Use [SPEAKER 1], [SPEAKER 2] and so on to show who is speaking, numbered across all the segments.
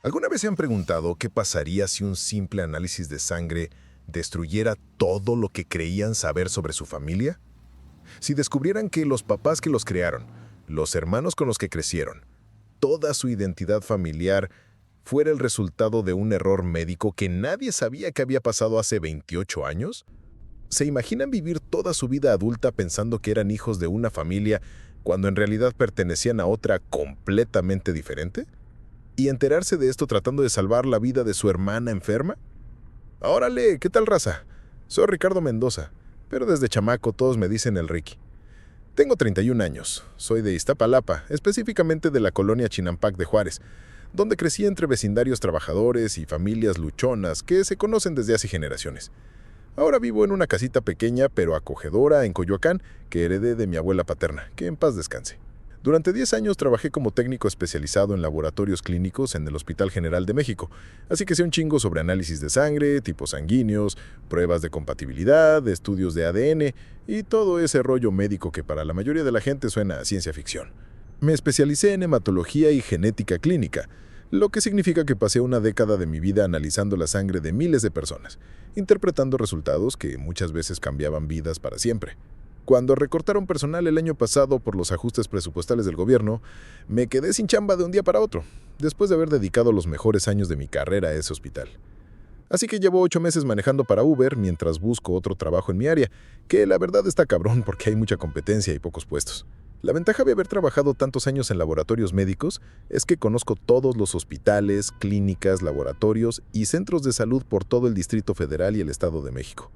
[SPEAKER 1] ¿Alguna vez se han preguntado qué pasaría si un simple análisis de sangre destruyera todo lo que creían saber sobre su familia? Si descubrieran que los papás que los crearon, los hermanos con los que crecieron, toda su identidad familiar fuera el resultado de un error médico que nadie sabía que había pasado hace 28 años, ¿se imaginan vivir toda su vida adulta pensando que eran hijos de una familia cuando en realidad pertenecían a otra completamente diferente? ¿Y enterarse de esto tratando de salvar la vida de su hermana enferma? Órale, ¿qué tal, raza? Soy Ricardo Mendoza, pero desde chamaco todos me dicen el Ricky. Tengo 31 años, soy de Iztapalapa, específicamente de la colonia Chinampac de Juárez, donde crecí entre vecindarios trabajadores y familias luchonas que se conocen desde hace generaciones. Ahora vivo en una casita pequeña pero acogedora en Coyoacán que heredé de mi abuela paterna, que en paz descanse. Durante 10 años trabajé como técnico especializado en laboratorios clínicos en el Hospital General de México, así que sé un chingo sobre análisis de sangre, tipos sanguíneos, pruebas de compatibilidad, estudios de ADN y todo ese rollo médico que para la mayoría de la gente suena a ciencia ficción. Me especialicé en hematología y genética clínica, lo que significa que pasé una década de mi vida analizando la sangre de miles de personas, interpretando resultados que muchas veces cambiaban vidas para siempre. Cuando recortaron personal el año pasado por los ajustes presupuestales del gobierno, me quedé sin chamba de un día para otro, después de haber dedicado los mejores años de mi carrera a ese hospital. Así que llevo 8 meses manejando para Uber mientras busco otro trabajo en mi área, que la verdad está cabrón porque hay mucha competencia y pocos puestos. La ventaja de haber trabajado tantos años en laboratorios médicos es que conozco todos los hospitales, clínicas, laboratorios y centros de salud por todo el Distrito Federal y el Estado de México.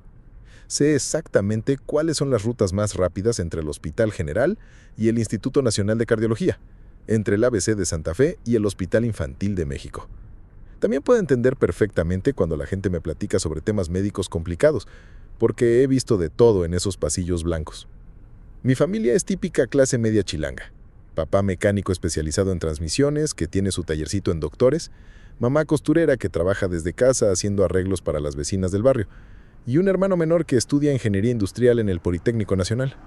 [SPEAKER 1] Sé exactamente cuáles son las rutas más rápidas entre el Hospital General y el Instituto Nacional de Cardiología, entre el ABC de Santa Fe y el Hospital Infantil de México. También puedo entender perfectamente cuando la gente me platica sobre temas médicos complicados, porque he visto de todo en esos pasillos blancos. Mi familia es típica clase media chilanga. Papá mecánico especializado en transmisiones, que tiene su tallercito en Doctores, mamá costurera que trabaja desde casa haciendo arreglos para las vecinas del barrio, y un hermano menor que estudia ingeniería industrial en el Politécnico Nacional.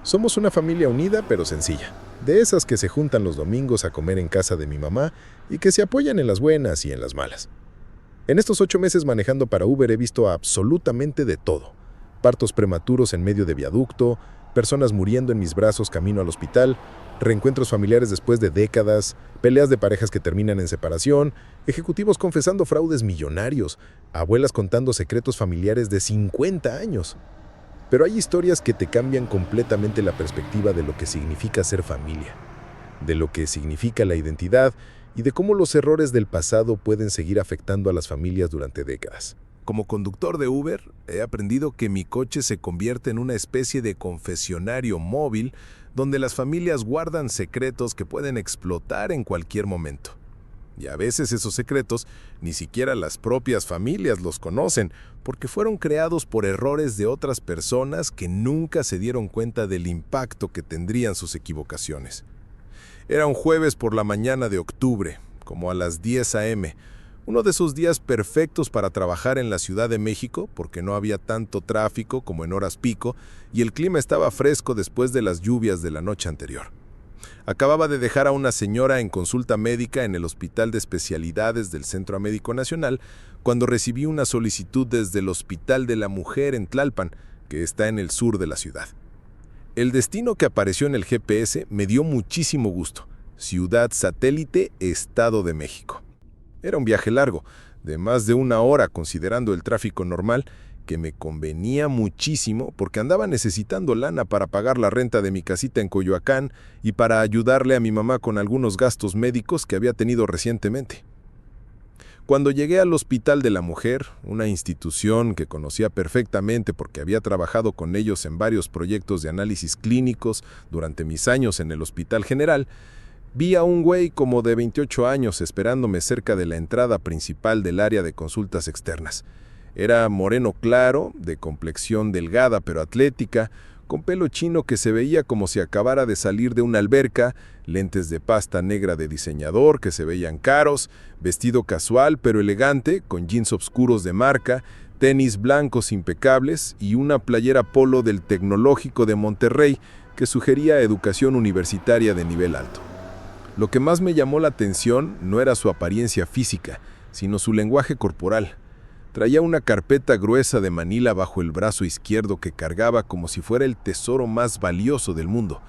[SPEAKER 1] Somos una familia unida pero sencilla, de esas que se juntan los domingos a comer en casa de mi mamá y que se apoyan en las buenas y en las malas. En estos 8 meses manejando para Uber he visto absolutamente de todo. Partos prematuros en medio de viaducto, personas muriendo en mis brazos camino al hospital, reencuentros familiares después de décadas, peleas de parejas que terminan en separación, ejecutivos confesando fraudes millonarios, abuelas contando secretos familiares de 50 años. Pero hay historias que te cambian completamente la perspectiva de lo que significa ser familia, de lo que significa la identidad y de cómo los errores del pasado pueden seguir afectando a las familias durante décadas. Como conductor de Uber, he aprendido que mi coche se convierte en una especie de confesionario móvil donde las familias guardan secretos que pueden explotar en cualquier momento. Y a veces esos secretos ni siquiera las propias familias los conocen, porque fueron creados por errores de otras personas que nunca se dieron cuenta del impacto que tendrían sus equivocaciones. Era un jueves por la mañana de octubre, como a las 10 a.m., uno de esos días perfectos para trabajar en la Ciudad de México, porque no había tanto tráfico como en horas pico y el clima estaba fresco después de las lluvias de la noche anterior. Acababa de dejar a una señora en consulta médica en el Hospital de Especialidades del Centro Médico Nacional cuando recibí una solicitud desde el Hospital de la Mujer en Tlalpan, que está en el sur de la ciudad. El destino que apareció en el GPS me dio muchísimo gusto: Ciudad Satélite, Estado de México. Era un viaje largo, de más de 1 hora considerando el tráfico normal, que me convenía muchísimo porque andaba necesitando lana para pagar la renta de mi casita en Coyoacán y para ayudarle a mi mamá con algunos gastos médicos que había tenido recientemente. Cuando llegué al Hospital de la Mujer, una institución que conocía perfectamente porque había trabajado con ellos en varios proyectos de análisis clínicos durante mis años en el Hospital General, vi a un güey como de 28 años esperándome cerca de la entrada principal del área de consultas externas. Era moreno claro, de complexión delgada pero atlética, con pelo chino que se veía como si acabara de salir de una alberca, lentes de pasta negra de diseñador que se veían caros, vestido casual pero elegante, con jeans oscuros de marca, tenis blancos impecables y una playera polo del Tecnológico de Monterrey que sugería educación universitaria de nivel alto.
[SPEAKER 2] Lo que más me llamó la atención no era su apariencia física, sino su lenguaje corporal. Traía una carpeta gruesa de manila bajo el brazo izquierdo que cargaba como si fuera el tesoro más valioso del mundo,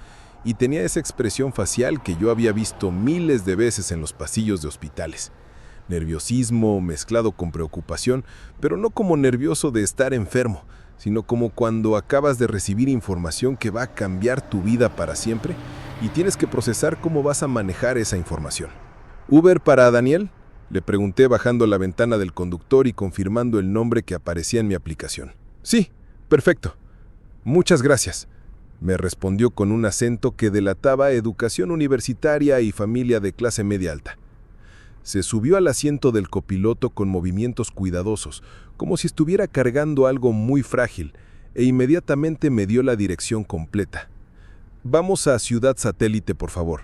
[SPEAKER 2] y tenía esa expresión facial que yo había visto miles de veces en los pasillos de hospitales. Nerviosismo mezclado con preocupación, pero no como nervioso de estar enfermo, sino como cuando acabas de recibir información que va a cambiar tu vida para siempre y tienes que procesar cómo vas a manejar esa información. ¿Uber para Daniel?, le pregunté bajando la ventana del conductor y confirmando el nombre que aparecía en mi aplicación. Sí, perfecto. Muchas gracias, me respondió con un acento que delataba educación universitaria y familia de clase media alta. Se subió al asiento del copiloto con movimientos cuidadosos, como si estuviera cargando algo muy frágil, e inmediatamente me dio la dirección completa. Vamos a Ciudad Satélite, por favor.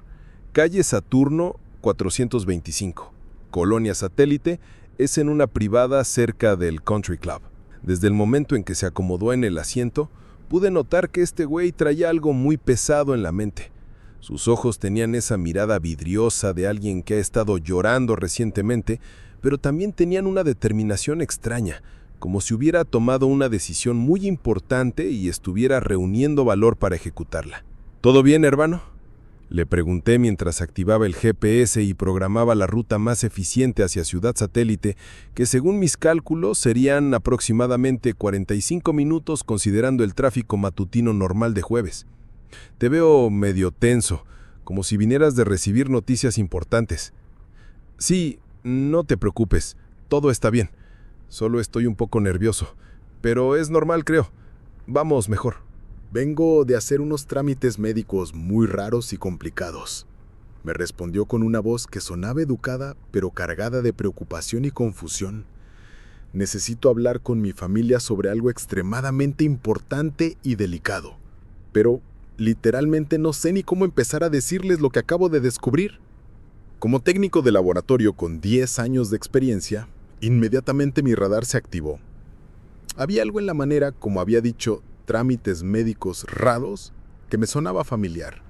[SPEAKER 2] Calle Saturno 425. Colonia Satélite, es en una privada cerca del Country Club. Desde el momento en que se acomodó en el asiento, pude notar que este güey traía algo muy pesado en la mente. Sus ojos tenían esa mirada vidriosa de alguien que ha estado llorando recientemente, pero también tenían una determinación extraña, como si hubiera tomado una decisión muy importante y estuviera reuniendo valor para ejecutarla. ¿Todo bien, hermano?, le pregunté mientras activaba el GPS y programaba la ruta más eficiente hacia Ciudad Satélite, que según mis cálculos serían aproximadamente 45 minutos considerando el tráfico matutino normal de jueves. Te veo medio tenso, como si vinieras de recibir noticias importantes. Sí, no te preocupes, todo está bien. Solo estoy un poco nervioso, pero es normal, creo. Vamos mejor.
[SPEAKER 3] Vengo de hacer unos trámites médicos muy raros y complicados, me respondió con una voz que sonaba educada, pero cargada de preocupación y confusión. Necesito hablar con mi familia sobre algo extremadamente importante y delicado, pero literalmente no sé ni cómo empezar a decirles lo que acabo de descubrir. Como técnico de laboratorio con 10 años de experiencia, inmediatamente mi radar se activó. Había algo en la manera como había dicho trámites médicos raros que me sonaba familiar.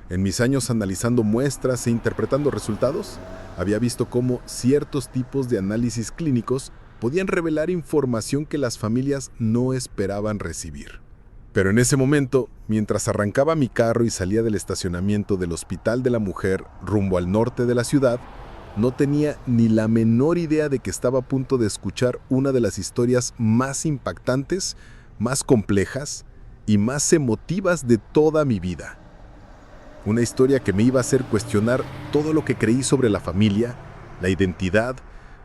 [SPEAKER 3] En mis años analizando muestras e interpretando resultados, había visto cómo ciertos tipos de análisis clínicos podían revelar información que las familias no esperaban recibir. Pero en ese momento, mientras arrancaba mi carro y salía del estacionamiento del Hospital de la Mujer rumbo al norte de la ciudad, no tenía ni la menor idea de que estaba a punto de escuchar una de las historias más impactantes, más complejas y más emotivas de toda mi vida. Una historia que me iba a hacer cuestionar todo lo que creí sobre la familia, la identidad,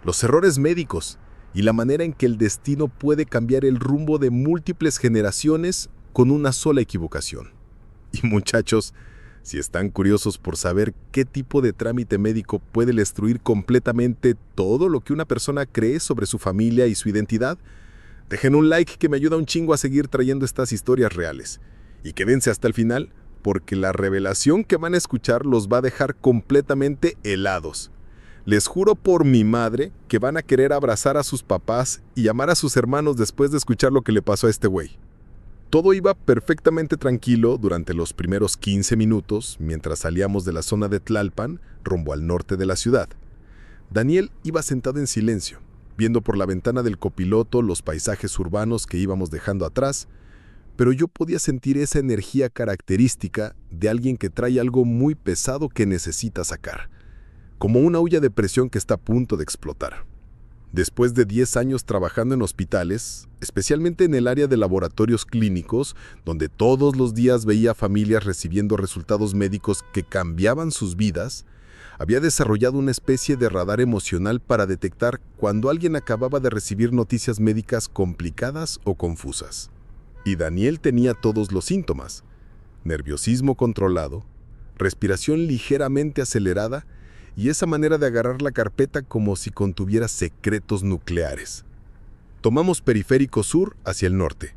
[SPEAKER 3] los errores médicos y la manera en que el destino puede cambiar el rumbo de múltiples generaciones con una sola equivocación. Y muchachos, si están curiosos por saber qué tipo de trámite médico puede destruir completamente todo lo que una persona cree sobre su familia y su identidad, dejen un like que me ayuda un chingo a seguir trayendo estas historias reales. Y quédense hasta el final, porque la revelación que van a escuchar los va a dejar completamente helados. Les juro por mi madre que van a querer abrazar a sus papás y amar a sus hermanos después de escuchar lo que le pasó a este güey. Todo iba perfectamente tranquilo durante los primeros 15 minutos mientras salíamos de la zona de Tlalpan rumbo al norte de la ciudad. Daniel iba sentado en silencio, viendo por la ventana del copiloto los paisajes urbanos que íbamos dejando atrás, pero yo podía sentir esa energía característica de alguien que trae algo muy pesado que necesita sacar, como una olla de presión que está a punto de explotar. Después de 10 años trabajando en hospitales, especialmente en el área de laboratorios clínicos, donde todos los días veía familias recibiendo resultados médicos que cambiaban sus vidas, había desarrollado una especie de radar emocional para detectar cuando alguien acababa de recibir noticias médicas complicadas o confusas. Y Daniel tenía todos los síntomas: nerviosismo controlado, respiración ligeramente acelerada y esa manera de agarrar la carpeta como si contuviera secretos nucleares. Tomamos Periférico Sur hacia el norte,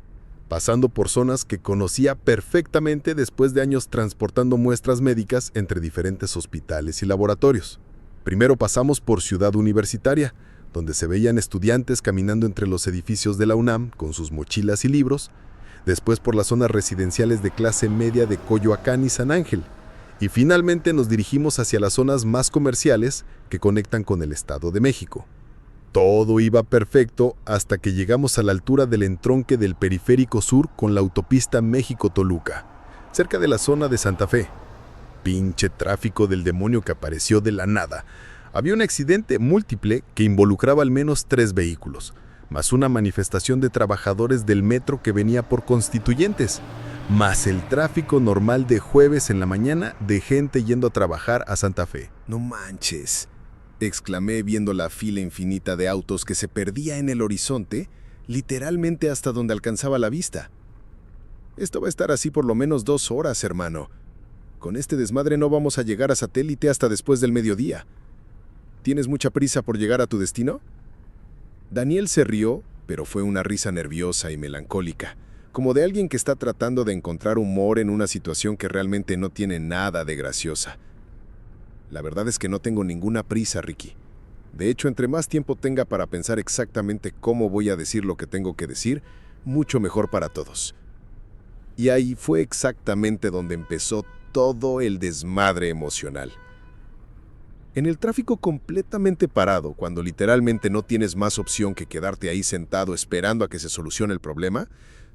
[SPEAKER 3] pasando por zonas que conocía perfectamente después de años transportando muestras médicas entre diferentes hospitales y laboratorios. Primero pasamos por Ciudad Universitaria, donde se veían estudiantes caminando entre los edificios de la UNAM con sus mochilas y libros, después por las zonas residenciales de clase media de Coyoacán y San Ángel, y finalmente nos dirigimos hacia las zonas más comerciales que conectan con el Estado de México. Todo iba perfecto hasta que llegamos a la altura del entronque del Periférico Sur con la autopista México-Toluca, cerca de la zona de Santa Fe. Pinche tráfico del demonio que apareció de la nada. Había un accidente múltiple que involucraba al menos 3 vehículos, más una manifestación de trabajadores del metro que venía por Constituyentes, más el tráfico normal de jueves en la mañana de gente yendo a trabajar a Santa Fe.
[SPEAKER 2] No manches, exclamé viendo la fila infinita de autos que se perdía en el horizonte, literalmente hasta donde alcanzaba la vista. Esto va a estar así por lo menos 2 horas, hermano. Con este desmadre no vamos a llegar a Satélite hasta después del mediodía. ¿Tienes mucha prisa por llegar a tu destino? Daniel se rió, pero fue una risa nerviosa y melancólica, como de alguien que está tratando de encontrar humor en una situación que realmente no tiene nada de graciosa. La verdad es que no tengo ninguna prisa, Ricky. De hecho, entre más tiempo tenga para pensar exactamente cómo voy a decir lo que tengo que decir, mucho mejor para todos. Y ahí fue exactamente donde empezó todo el desmadre emocional. En el tráfico completamente parado, cuando literalmente no tienes más opción que quedarte ahí sentado esperando a que se solucione el problema,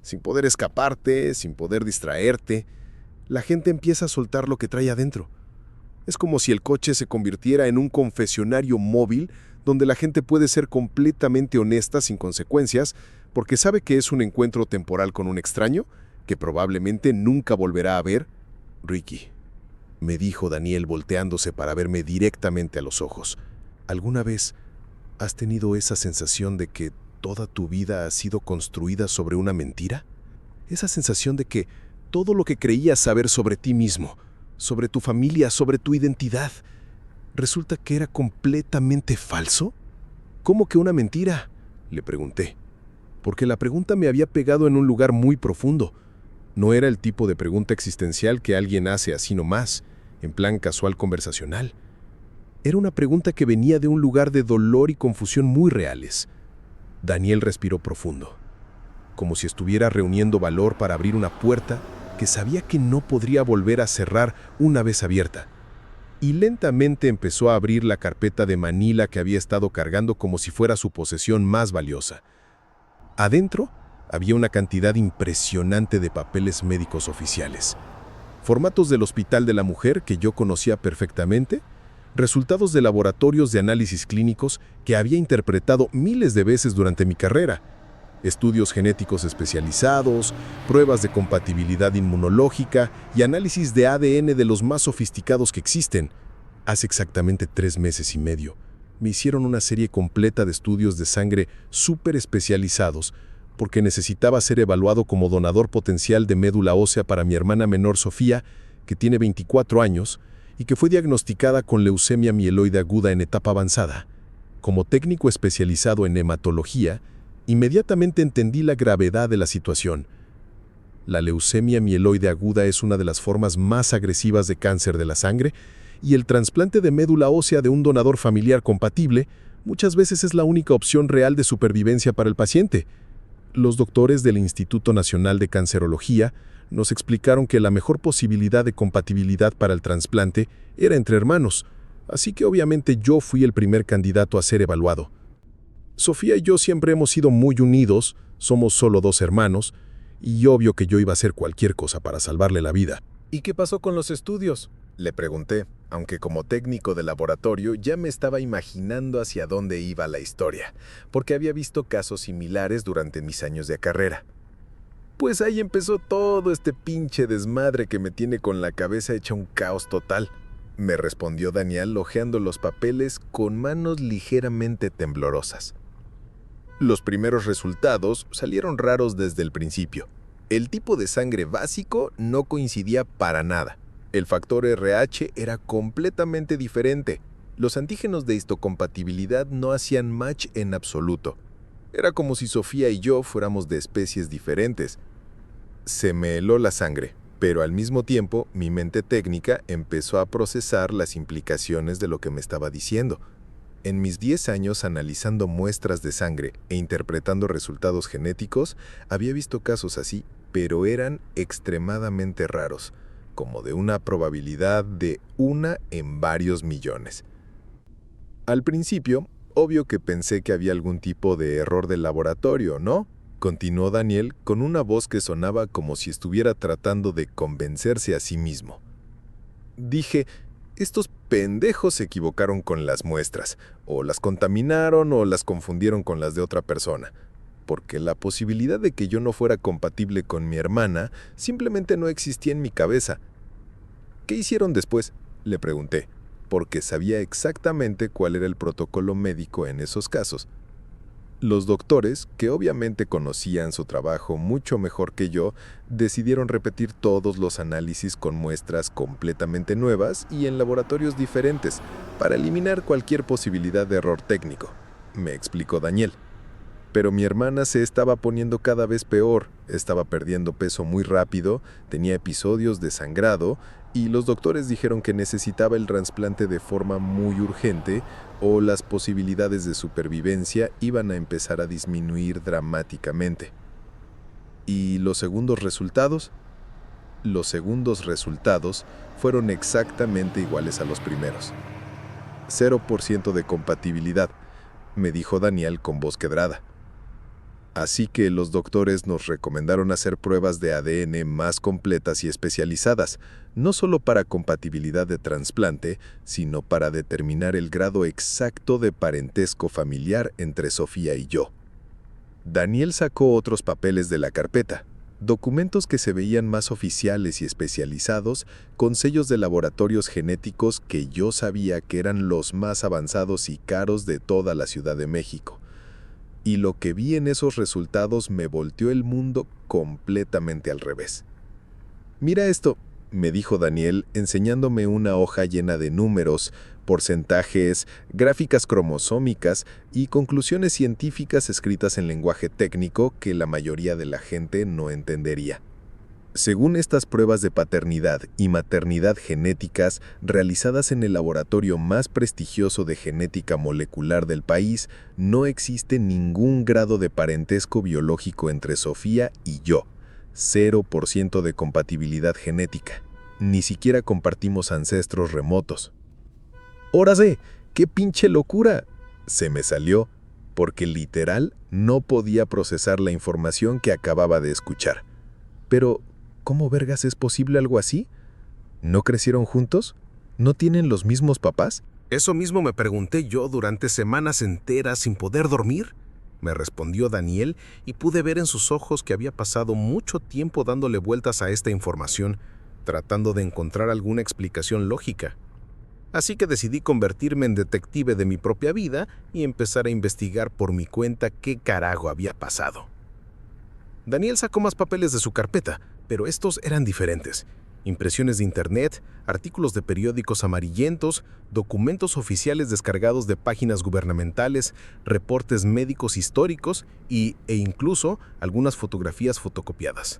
[SPEAKER 2] sin poder escaparte, sin poder distraerte, la gente empieza a soltar lo que trae adentro. Es como si el coche se convirtiera en un confesionario móvil donde la gente puede ser completamente honesta sin consecuencias porque sabe que es un encuentro temporal con un extraño que probablemente nunca volverá a ver. Ricky, me dijo Daniel volteándose para verme directamente a los ojos. ¿Alguna vez has tenido esa sensación de que toda tu vida ha sido construida sobre una mentira? Esa sensación de que todo lo que creías saber sobre ti mismo, sobre tu familia, sobre tu identidad, resulta que era completamente falso. ¿Cómo que una mentira?, le pregunté, porque la pregunta me había pegado en un lugar muy profundo. No era el tipo de pregunta existencial que alguien hace así nomás, en plan casual conversacional. Era una pregunta que venía de un lugar de dolor y confusión muy reales. Daniel respiró profundo, como si estuviera reuniendo valor para abrir una puerta que sabía que no podría volver a cerrar una vez abierta. Y lentamente empezó a abrir la carpeta de manila que había estado cargando como si fuera su posesión más valiosa. Adentro había una cantidad impresionante de papeles médicos oficiales, formatos del Hospital de la Mujer que yo conocía perfectamente, resultados de laboratorios de análisis clínicos que había interpretado miles de veces durante mi carrera, estudios genéticos especializados, pruebas de compatibilidad inmunológica y análisis de ADN de los más sofisticados que existen. Hace exactamente 3 meses y medio, me hicieron una serie completa de estudios de sangre súper especializados porque necesitaba ser evaluado como donador potencial de médula ósea para mi hermana menor Sofía, que tiene 24 años, y que fue diagnosticada con leucemia mieloide aguda en etapa avanzada. Como técnico especializado en hematología, inmediatamente entendí la gravedad de la situación. La leucemia mieloide aguda es una de las formas más agresivas de cáncer de la sangre, y el trasplante de médula ósea de un donador familiar compatible muchas veces es la única opción real de supervivencia para el paciente. Los doctores del Instituto Nacional de Cancerología nos explicaron que la mejor posibilidad de compatibilidad para el trasplante era entre hermanos, así que obviamente yo fui el primer candidato a ser evaluado. Sofía y yo siempre hemos sido muy unidos, somos solo 2 hermanos, y obvio que yo iba a hacer cualquier cosa para salvarle la vida.
[SPEAKER 4] ¿Y qué pasó con los estudios?,
[SPEAKER 1] le pregunté, aunque como técnico de laboratorio ya me estaba imaginando hacia dónde iba la historia, porque había visto casos similares durante mis años de carrera. Pues ahí empezó todo este pinche desmadre que me tiene con la cabeza hecha un caos total, me respondió Daniel hojeando los papeles con manos ligeramente temblorosas. Los primeros resultados salieron raros desde el principio. El tipo de sangre básico no coincidía para nada. El factor RH era completamente diferente. Los antígenos de histocompatibilidad no hacían match en absoluto. Era como si Sofía y yo fuéramos de especies diferentes. Se me heló la sangre, pero al mismo tiempo mi mente técnica empezó a procesar las implicaciones de lo que me estaba diciendo. En mis 10 años analizando muestras de sangre e interpretando resultados genéticos, había visto casos así, pero eran extremadamente raros. como de una probabilidad de 1 en varios millones. Al principio, obvio que pensé que había algún tipo de error del laboratorio, ¿no? Continuó Daniel con una voz que sonaba como si estuviera tratando de convencerse a sí mismo. Dije, estos pendejos se equivocaron con las muestras, o las contaminaron o las confundieron con las de otra persona, porque la posibilidad de que yo no fuera compatible con mi hermana simplemente no existía en mi cabeza. ¿Qué hicieron después?, le pregunté, porque sabía exactamente cuál era el protocolo médico en esos casos. Los doctores, que obviamente conocían su trabajo mucho mejor que yo, decidieron repetir todos los análisis con muestras completamente nuevas y en laboratorios diferentes, para eliminar cualquier posibilidad de error técnico, me explicó Daniel. Pero mi hermana se estaba poniendo cada vez peor, estaba perdiendo peso muy rápido, tenía episodios de sangrado, y los doctores dijeron que necesitaba el trasplante de forma muy urgente o las posibilidades de supervivencia iban a empezar a disminuir dramáticamente. ¿Y los segundos resultados? Los segundos resultados fueron exactamente iguales a los primeros. 0% de compatibilidad, me dijo Daniel con voz quebrada. Así que los doctores nos recomendaron hacer pruebas de ADN más completas y especializadas, no solo para compatibilidad de trasplante, sino para determinar el grado exacto de parentesco familiar entre Sofía y yo. Daniel sacó otros papeles de la carpeta, documentos que se veían más oficiales y especializados, con sellos de laboratorios genéticos que yo sabía que eran los más avanzados y caros de toda la Ciudad de México. Y lo que vi en esos resultados me volteó el mundo completamente al revés. Mira esto, me dijo Daniel, enseñándome una hoja llena de números, porcentajes, gráficas cromosómicas y conclusiones científicas escritas en lenguaje técnico que la mayoría de la gente no entendería. Según estas pruebas de paternidad y maternidad genéticas realizadas en el laboratorio más prestigioso de genética molecular del país, no existe ningún grado de parentesco biológico entre Sofía y yo. 0% de compatibilidad genética. Ni siquiera compartimos ancestros remotos. ¡Órale! ¡Qué pinche locura! Se me salió, porque literal no podía procesar la información que acababa de escuchar. Pero ¿cómo vergas es posible algo así? ¿No crecieron juntos? ¿No tienen los mismos papás?
[SPEAKER 5] Eso mismo me pregunté yo durante semanas enteras sin poder dormir, me respondió Daniel, y pude ver en sus ojos que había pasado mucho tiempo dándole vueltas a esta información, tratando de encontrar alguna explicación lógica. Así que decidí convertirme en detective de mi propia vida y empezar a investigar por mi cuenta qué carajo había pasado. Daniel sacó más papeles de su carpeta, pero estos eran diferentes. Impresiones de internet, artículos de periódicos amarillentos, documentos oficiales descargados de páginas gubernamentales, reportes médicos históricos e incluso algunas fotografías fotocopiadas.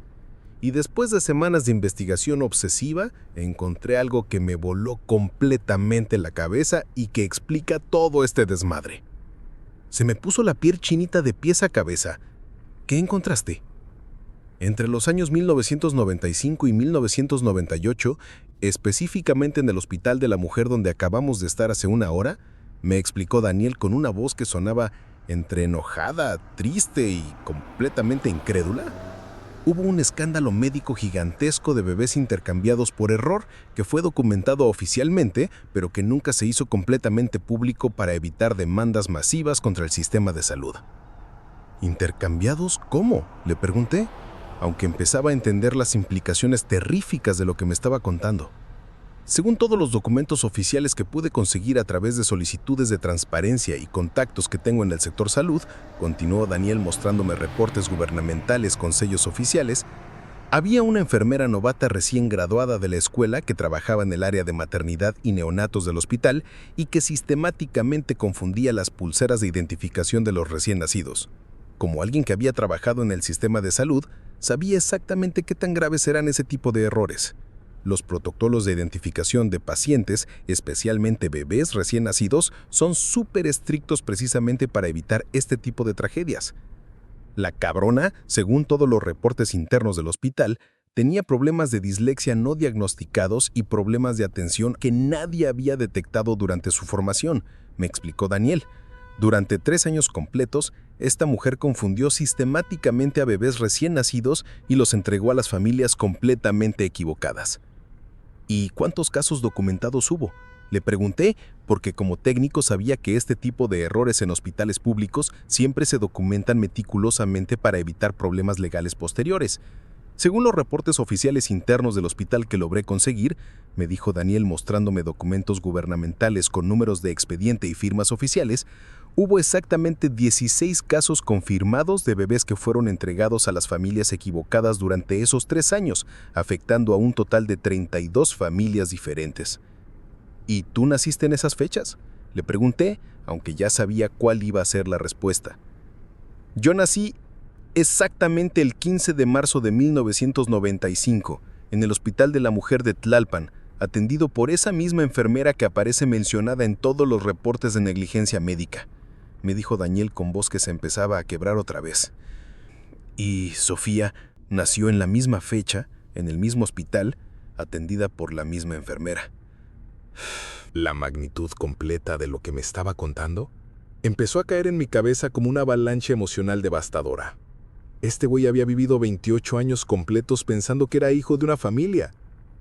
[SPEAKER 5] Y después de semanas de investigación obsesiva, encontré algo que me voló completamente la cabeza y que explica todo este desmadre. Se me puso la piel chinita de pies a cabeza. ¿Qué encontraste? Entre los años 1995 y 1998, específicamente en el Hospital de la Mujer donde acabamos de estar hace una hora, me explicó Daniel con una voz que sonaba entre enojada, triste y completamente incrédula. Hubo un escándalo médico gigantesco de bebés intercambiados por error que fue documentado oficialmente, pero que nunca se hizo completamente público para evitar demandas masivas contra el sistema de salud. ¿Intercambiados cómo?, le pregunté, aunque empezaba a entender las implicaciones terríficas de lo que me estaba contando. Según todos los documentos oficiales que pude conseguir a través de solicitudes de transparencia y contactos que tengo en el sector salud, continuó Daniel mostrándome reportes gubernamentales con sellos oficiales, había una enfermera novata recién graduada de la escuela que trabajaba en el área de maternidad y neonatos del hospital y que sistemáticamente confundía las pulseras de identificación de los recién nacidos. Como alguien que había trabajado en el sistema de salud, sabía exactamente qué tan graves eran ese tipo de errores. Los protocolos de identificación de pacientes, especialmente bebés recién nacidos, son súper estrictos precisamente para evitar este tipo de tragedias. La cabrona, según todos los reportes internos del hospital,
[SPEAKER 2] Tenía problemas de dislexia no diagnosticados y problemas de atención que nadie había detectado durante su formación, me explicó Daniel. Durante 3 años completos, esta mujer confundió sistemáticamente a bebés recién nacidos y los entregó a las familias completamente equivocadas. ¿Y cuántos casos documentados hubo? Le pregunté porque como técnico sabía que este tipo de errores en hospitales públicos siempre se documentan meticulosamente para evitar problemas legales posteriores. Según los reportes oficiales internos del hospital que logré conseguir, me dijo Daniel mostrándome documentos gubernamentales con números de expediente y firmas oficiales, hubo exactamente 16 casos confirmados de bebés que fueron entregados a las familias equivocadas durante esos 3 años, afectando a un total de 32 familias diferentes. ¿Y tú naciste en esas fechas? Le pregunté, aunque ya sabía cuál iba a ser la respuesta. Yo nací exactamente el 15 de marzo de 1995, en el Hospital de la Mujer de Tlalpan, atendido por esa misma enfermera que aparece mencionada en todos los reportes de negligencia médica, me dijo Daniel con voz que se empezaba a quebrar otra vez. Y Sofía nació en la misma fecha, en el mismo hospital, atendida por la misma enfermera.
[SPEAKER 1] La magnitud completa de lo que me estaba contando empezó a caer en mi cabeza como una avalancha emocional devastadora. Este güey había vivido 28 años completos pensando que era hijo de una familia,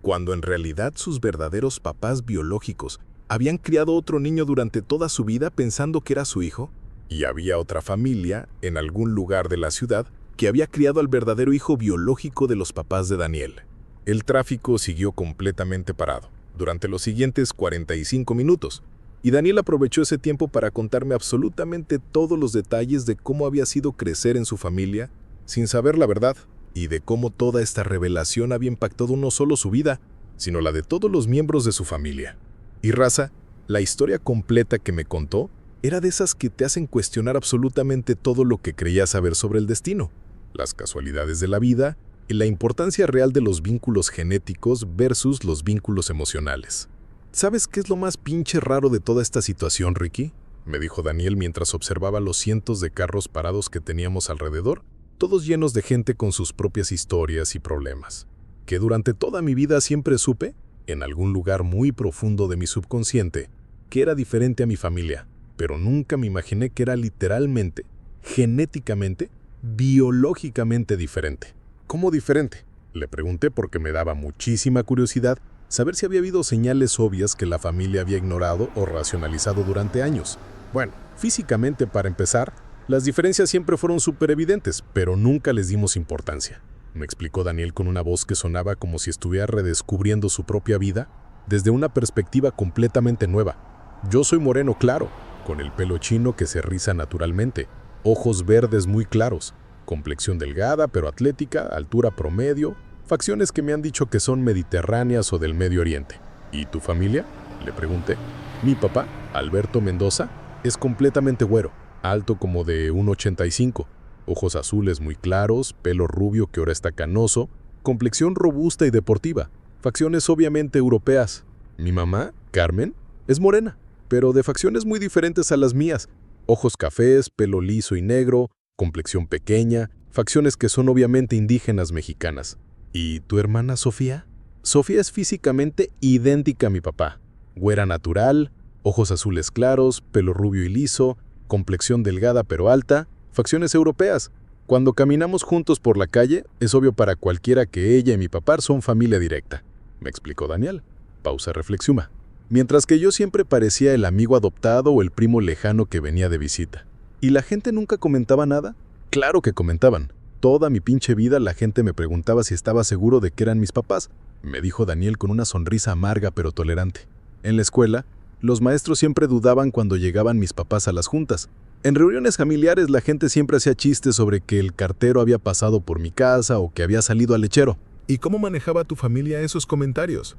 [SPEAKER 1] cuando en realidad sus verdaderos papás biológicos habían criado otro niño durante toda su vida pensando que era su hijo, y había otra familia en algún lugar de la ciudad que había criado al verdadero hijo biológico de los papás de Daniel. El tráfico siguió completamente parado durante los siguientes 45 minutos, y Daniel aprovechó ese tiempo para contarme absolutamente todos los detalles de cómo había sido crecer en su familia sin saber la verdad, y de cómo toda esta revelación había impactado no solo su vida, sino la de todos los miembros de su familia. Y raza, la historia completa que me contó era de esas que te hacen cuestionar absolutamente todo lo que creías saber sobre el destino, las casualidades de la vida y la importancia real de los vínculos genéticos versus los vínculos emocionales. ¿Sabes qué es lo más pinche raro de toda esta situación, Ricky?, me dijo Daniel mientras observaba los cientos de carros parados que teníamos alrededor, todos llenos de gente con sus propias historias y problemas, que durante toda mi vida siempre supe, en algún lugar muy profundo de mi subconsciente, que era diferente a mi familia, pero nunca me imaginé que era literalmente, genéticamente, biológicamente diferente. ¿Cómo diferente?, le pregunté porque me daba muchísima curiosidad saber si había habido señales obvias que la familia había ignorado o racionalizado durante años. Bueno, físicamente para empezar, las diferencias siempre fueron súper evidentes, pero nunca les dimos importancia, me explicó Daniel con una voz que sonaba como si estuviera redescubriendo su propia vida desde una perspectiva completamente nueva. Yo soy moreno claro, con el pelo chino que se riza naturalmente, ojos verdes muy claros, complexión delgada pero atlética, altura promedio, facciones que me han dicho que son mediterráneas o del Medio Oriente. ¿Y tu familia?, le pregunté. Mi papá, Alberto Mendoza, es completamente güero, alto como de 1,85, ojos azules muy claros, pelo rubio que ahora está canoso, complexión robusta y deportiva, facciones obviamente europeas. Mi mamá, Carmen, es morena, pero de facciones muy diferentes a las mías, ojos cafés, pelo liso y negro, complexión pequeña, facciones que son obviamente indígenas mexicanas. ¿Y tu hermana Sofía? Sofía es físicamente idéntica a mi papá, güera natural, ojos azules claros, pelo rubio y liso, complexión delgada pero alta, facciones europeas. Cuando caminamos juntos por la calle, es obvio para cualquiera que ella y mi papá son familia directa, me explicó Daniel. Pausa reflexiva. Mientras que yo siempre parecía el amigo adoptado o el primo lejano que venía de visita. ¿Y la gente nunca comentaba nada? Claro que comentaban. Toda mi pinche vida la gente me preguntaba si estaba seguro de que eran mis papás, me dijo Daniel con una sonrisa amarga pero tolerante. En la escuela, los maestros siempre dudaban cuando llegaban mis papás a las juntas. En reuniones familiares la gente siempre hacía chistes sobre que el cartero había pasado por mi casa o que había salido al lechero. ¿Y cómo manejaba tu familia esos comentarios?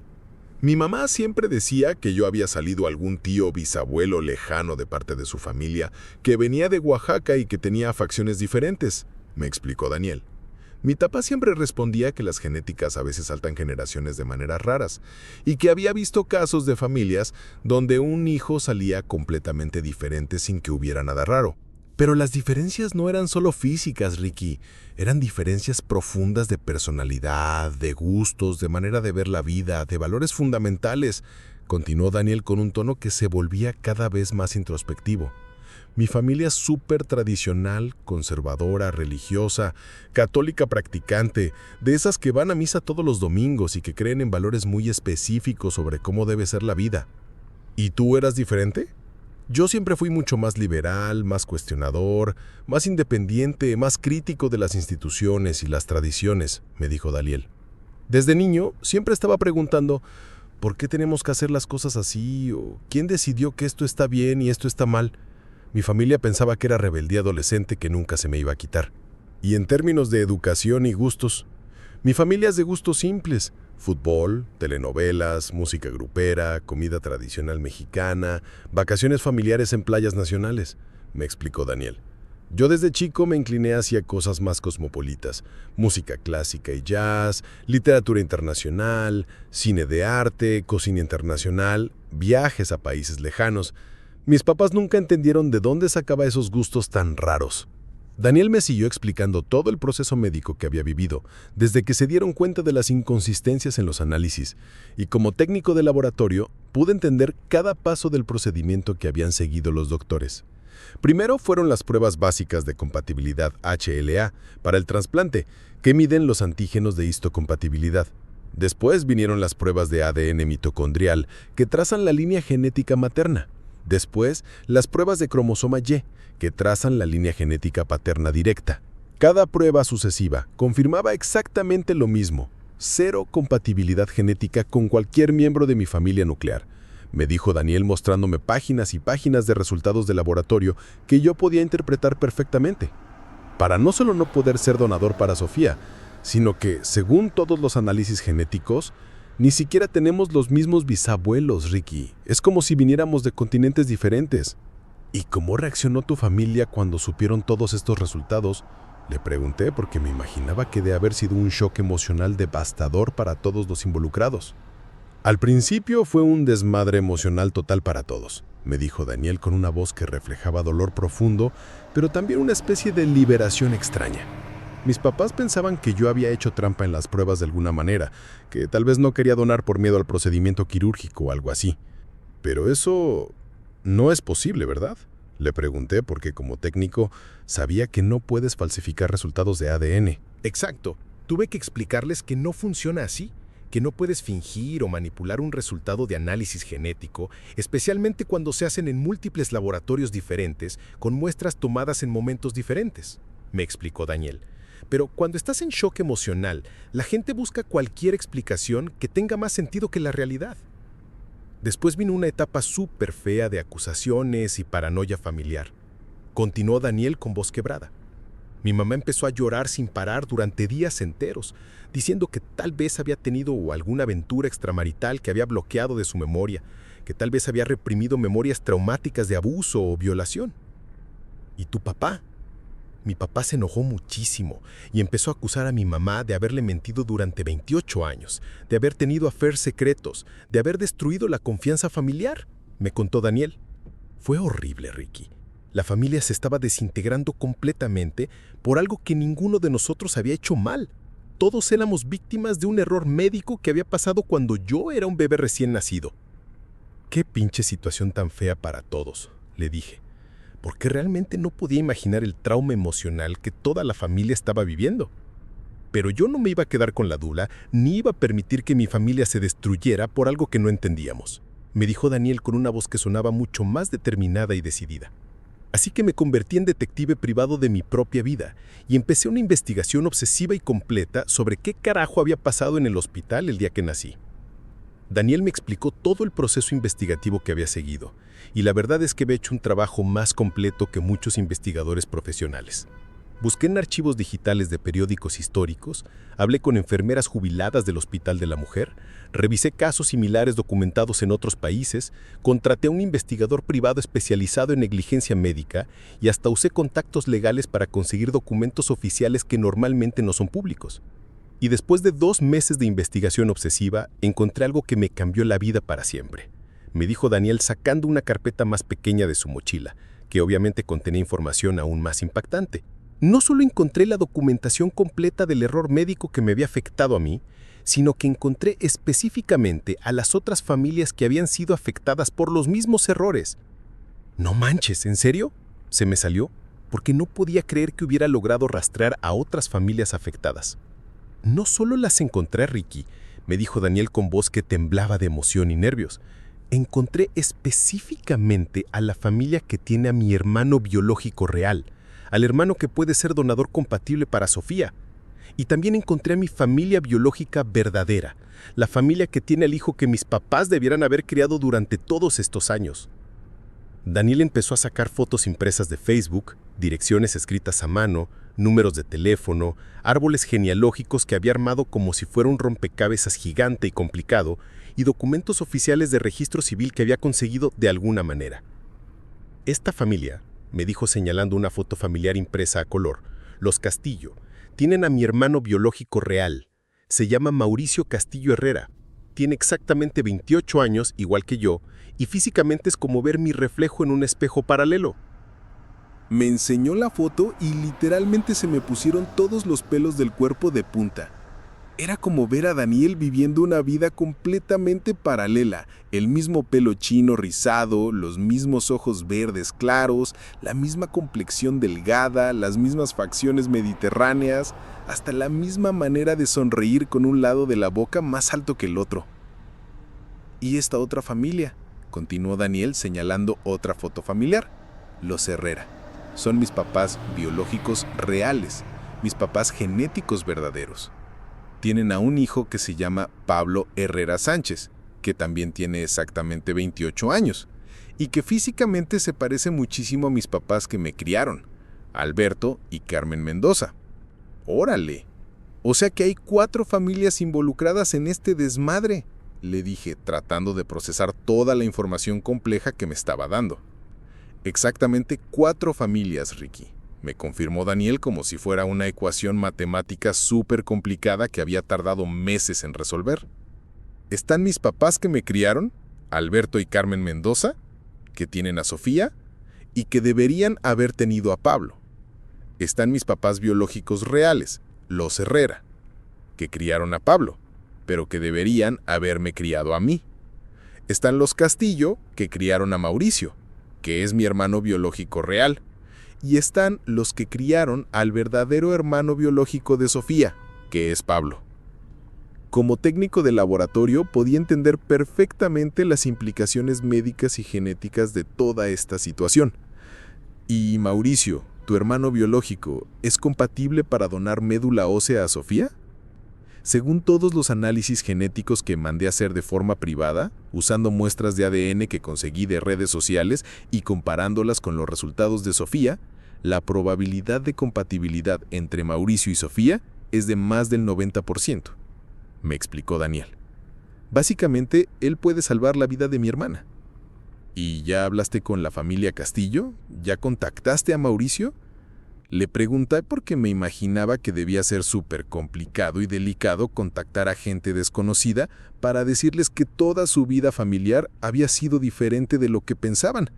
[SPEAKER 1] Mi mamá siempre decía que yo había salido a algún tío o bisabuelo lejano de parte de su familia, que venía de Oaxaca y que tenía facciones diferentes, me explicó Daniel. Mi papá siempre respondía que las genéticas a veces saltan generaciones de maneras raras y que había visto casos de familias donde un hijo salía completamente diferente sin que hubiera nada raro.
[SPEAKER 2] Pero las diferencias no eran solo físicas, Ricky. Eran diferencias profundas de personalidad, de gustos, de manera de ver la vida, de valores fundamentales, continuó Daniel con un tono que se volvía cada vez más introspectivo. Mi familia es súper tradicional, conservadora, religiosa, católica practicante, de esas que van a misa todos los domingos y que creen en valores muy específicos sobre cómo debe ser la vida. ¿Y tú eras diferente? Yo siempre fui mucho más liberal, más cuestionador, más independiente, más crítico de las instituciones y las tradiciones, me dijo Daniel. Desde niño siempre estaba preguntando, ¿por qué tenemos que hacer las cosas así? ¿O quién decidió que esto está bien y esto está mal? Mi familia pensaba que era rebeldía adolescente que nunca se me iba a quitar. Y en términos de educación y gustos, mi familia es de gustos simples. Fútbol, telenovelas, música grupera, comida tradicional mexicana, vacaciones familiares en playas nacionales, me explicó Daniel. Yo desde chico me incliné hacia cosas más cosmopolitas, música clásica y jazz, literatura internacional, cine de arte, cocina internacional, viajes a países lejanos. Mis papás nunca entendieron de dónde sacaba esos gustos tan raros. Daniel me siguió explicando todo el proceso médico que había vivido, desde que se dieron cuenta de las inconsistencias en los análisis, y como técnico de laboratorio pude entender cada paso del procedimiento que habían seguido los doctores. Primero fueron las pruebas básicas de compatibilidad HLA para el trasplante, que miden los antígenos de histocompatibilidad. Después vinieron las pruebas de ADN mitocondrial, que trazan la línea genética materna. Después, las pruebas de cromosoma Y, que trazan la línea genética paterna directa. Cada prueba sucesiva confirmaba exactamente lo mismo: cero compatibilidad genética con cualquier miembro de mi familia nuclear, me dijo Daniel mostrándome páginas y páginas de resultados de laboratorio que yo podía interpretar perfectamente. Para no solo no poder ser donador para Sofía, sino que, según todos los análisis genéticos, ni siquiera tenemos los mismos bisabuelos, Ricky. Es como si viniéramos de continentes diferentes. ¿Y cómo reaccionó tu familia cuando supieron todos estos resultados? Le pregunté porque me imaginaba que debe haber sido un shock emocional devastador para todos los involucrados. Al principio fue un desmadre emocional total para todos, me dijo Daniel con una voz que reflejaba dolor profundo, pero también una especie de liberación extraña. Mis papás pensaban que yo había hecho trampa en las pruebas de alguna manera, que tal vez no quería donar por miedo al procedimiento quirúrgico o algo así. Pero eso no es posible, ¿verdad? Le pregunté porque como técnico sabía que no puedes falsificar resultados de ADN.
[SPEAKER 5] Exacto. Tuve que explicarles que no funciona así, que no puedes fingir o manipular un resultado de análisis genético, especialmente cuando se hacen en múltiples laboratorios diferentes con muestras tomadas en momentos diferentes, me explicó Daniel. Pero cuando estás en shock emocional, la gente busca cualquier explicación que tenga más sentido que la realidad. Después vino una etapa súper fea de acusaciones y paranoia familiar. Continuó Daniel con voz quebrada. Mi mamá empezó a llorar sin parar durante días enteros, diciendo que tal vez había tenido alguna aventura extramarital que había bloqueado de su memoria, que tal vez había reprimido memorias traumáticas de abuso o violación. ¿Y tu papá? Mi papá se enojó muchísimo y empezó a acusar a mi mamá de haberle mentido durante 28 años, de haber tenido affairs secretos, de haber destruido la confianza familiar, me contó Daniel. Fue horrible, Ricky. La familia se estaba desintegrando completamente por algo que ninguno de nosotros había hecho mal. Todos éramos víctimas de un error médico que había pasado cuando yo era un bebé recién nacido. Qué pinche situación tan fea para todos, le dije, porque realmente no podía imaginar el trauma emocional que toda la familia estaba viviendo. Pero yo no me iba a quedar con la duda, ni iba a permitir que mi familia se destruyera por algo que no entendíamos, me dijo Daniel con una voz que sonaba mucho más determinada y decidida. Así que me convertí en detective privado de mi propia vida y empecé una investigación obsesiva y completa sobre qué carajo había pasado en el hospital el día que nací. Daniel me explicó todo el proceso investigativo que había seguido, y la verdad es que había hecho un trabajo más completo que muchos investigadores profesionales. Busqué en archivos digitales de periódicos históricos, hablé con enfermeras jubiladas del Hospital de la Mujer, revisé casos similares documentados en otros países, contraté a un investigador privado especializado en negligencia médica y hasta usé contactos legales para conseguir documentos oficiales que normalmente no son públicos. Y después de 2 meses de investigación obsesiva, encontré algo que me cambió la vida para siempre, me dijo Daniel sacando una carpeta más pequeña de su mochila, que obviamente contenía información aún más impactante. No solo encontré la documentación completa del error médico que me había afectado a mí, sino que encontré específicamente a las otras familias que habían sido afectadas por los mismos errores. No manches, ¿en serio? Se me salió, porque no podía creer que hubiera logrado rastrear a otras familias afectadas. No solo las encontré, Ricky, me dijo Daniel con voz que temblaba de emoción y nervios. Encontré específicamente a la familia que tiene a mi hermano biológico real, al hermano que puede ser donador compatible para Sofía. Y también encontré a mi familia biológica verdadera, la familia que tiene al hijo que mis papás debieran haber criado durante todos estos años. Daniel empezó a sacar fotos impresas de Facebook, direcciones escritas a mano, números de teléfono, árboles genealógicos que había armado como si fuera un rompecabezas gigante y complicado, y documentos oficiales de registro civil que había conseguido de alguna manera. Esta familia, me dijo señalando una foto familiar impresa a color, los Castillo, tienen a mi hermano biológico real. Se llama Mauricio Castillo Herrera. Tiene exactamente 28 años, igual que yo, y físicamente es como ver mi reflejo en un espejo paralelo.
[SPEAKER 2] Me enseñó la foto y literalmente se me pusieron todos los pelos del cuerpo de punta. Era como ver a Daniel viviendo una vida completamente paralela, el mismo pelo chino rizado, los mismos ojos verdes claros, la misma complexión delgada, las mismas facciones mediterráneas, hasta la misma manera de sonreír con un lado de la boca más alto que el otro. Y esta otra familia, continuó Daniel señalando otra foto familiar, los Herrera. Son mis papás biológicos reales, mis papás genéticos verdaderos. Tienen a un hijo que se llama Pablo Herrera Sánchez, que también tiene exactamente 28 años, y que físicamente se parece muchísimo a mis papás que me criaron, Alberto y Carmen Mendoza. ¡Órale! O sea que hay 4 familias involucradas en este desmadre, le dije, tratando de procesar toda la información compleja que me estaba dando. Exactamente 4 familias, Ricky. Me confirmó Daniel como si fuera una ecuación matemática súper complicada que había tardado meses en resolver. Están mis papás que me criaron, Alberto y Carmen Mendoza, que tienen a Sofía y que deberían haber tenido a Pablo. Están mis papás biológicos reales, los Herrera, que criaron a Pablo, pero que deberían haberme criado a mí. Están los Castillo, que criaron a Mauricio, que es mi hermano biológico real. Y están los que criaron al verdadero hermano biológico de Sofía, que es Pablo. Como técnico de laboratorio podía entender perfectamente las implicaciones médicas y genéticas de toda esta situación. ¿Y Mauricio, tu hermano biológico, es compatible para donar médula ósea a Sofía? Según todos los análisis genéticos que mandé a hacer de forma privada, usando muestras de ADN que conseguí de redes sociales y comparándolas con los resultados de Sofía, la probabilidad de compatibilidad entre Mauricio y Sofía es de más del 90%, me explicó Daniel. Básicamente, él puede salvar la vida de mi hermana. ¿Y ya hablaste con la familia Castillo? ¿Ya contactaste a Mauricio? Le pregunté porque me imaginaba que debía ser súper complicado y delicado contactar a gente desconocida para decirles que toda su vida familiar había sido diferente de lo que pensaban.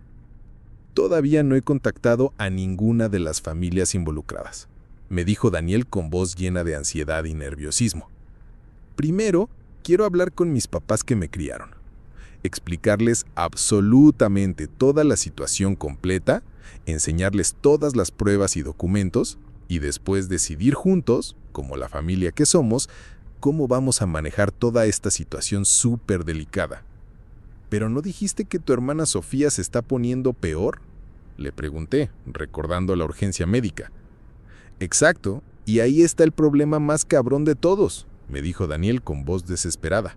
[SPEAKER 2] Todavía no he contactado a ninguna de las familias involucradas, me dijo Daniel con voz llena de ansiedad y nerviosismo. Primero, quiero hablar con mis papás que me criaron, explicarles absolutamente toda la situación completa, enseñarles todas las pruebas y documentos, y después decidir juntos, como la familia que somos, cómo vamos a manejar toda esta situación súper delicada. ¿Pero no dijiste que tu hermana Sofía se está poniendo peor?, le pregunté, recordando la urgencia médica. Exacto, y ahí está el problema más cabrón de todos, me dijo Daniel con voz desesperada.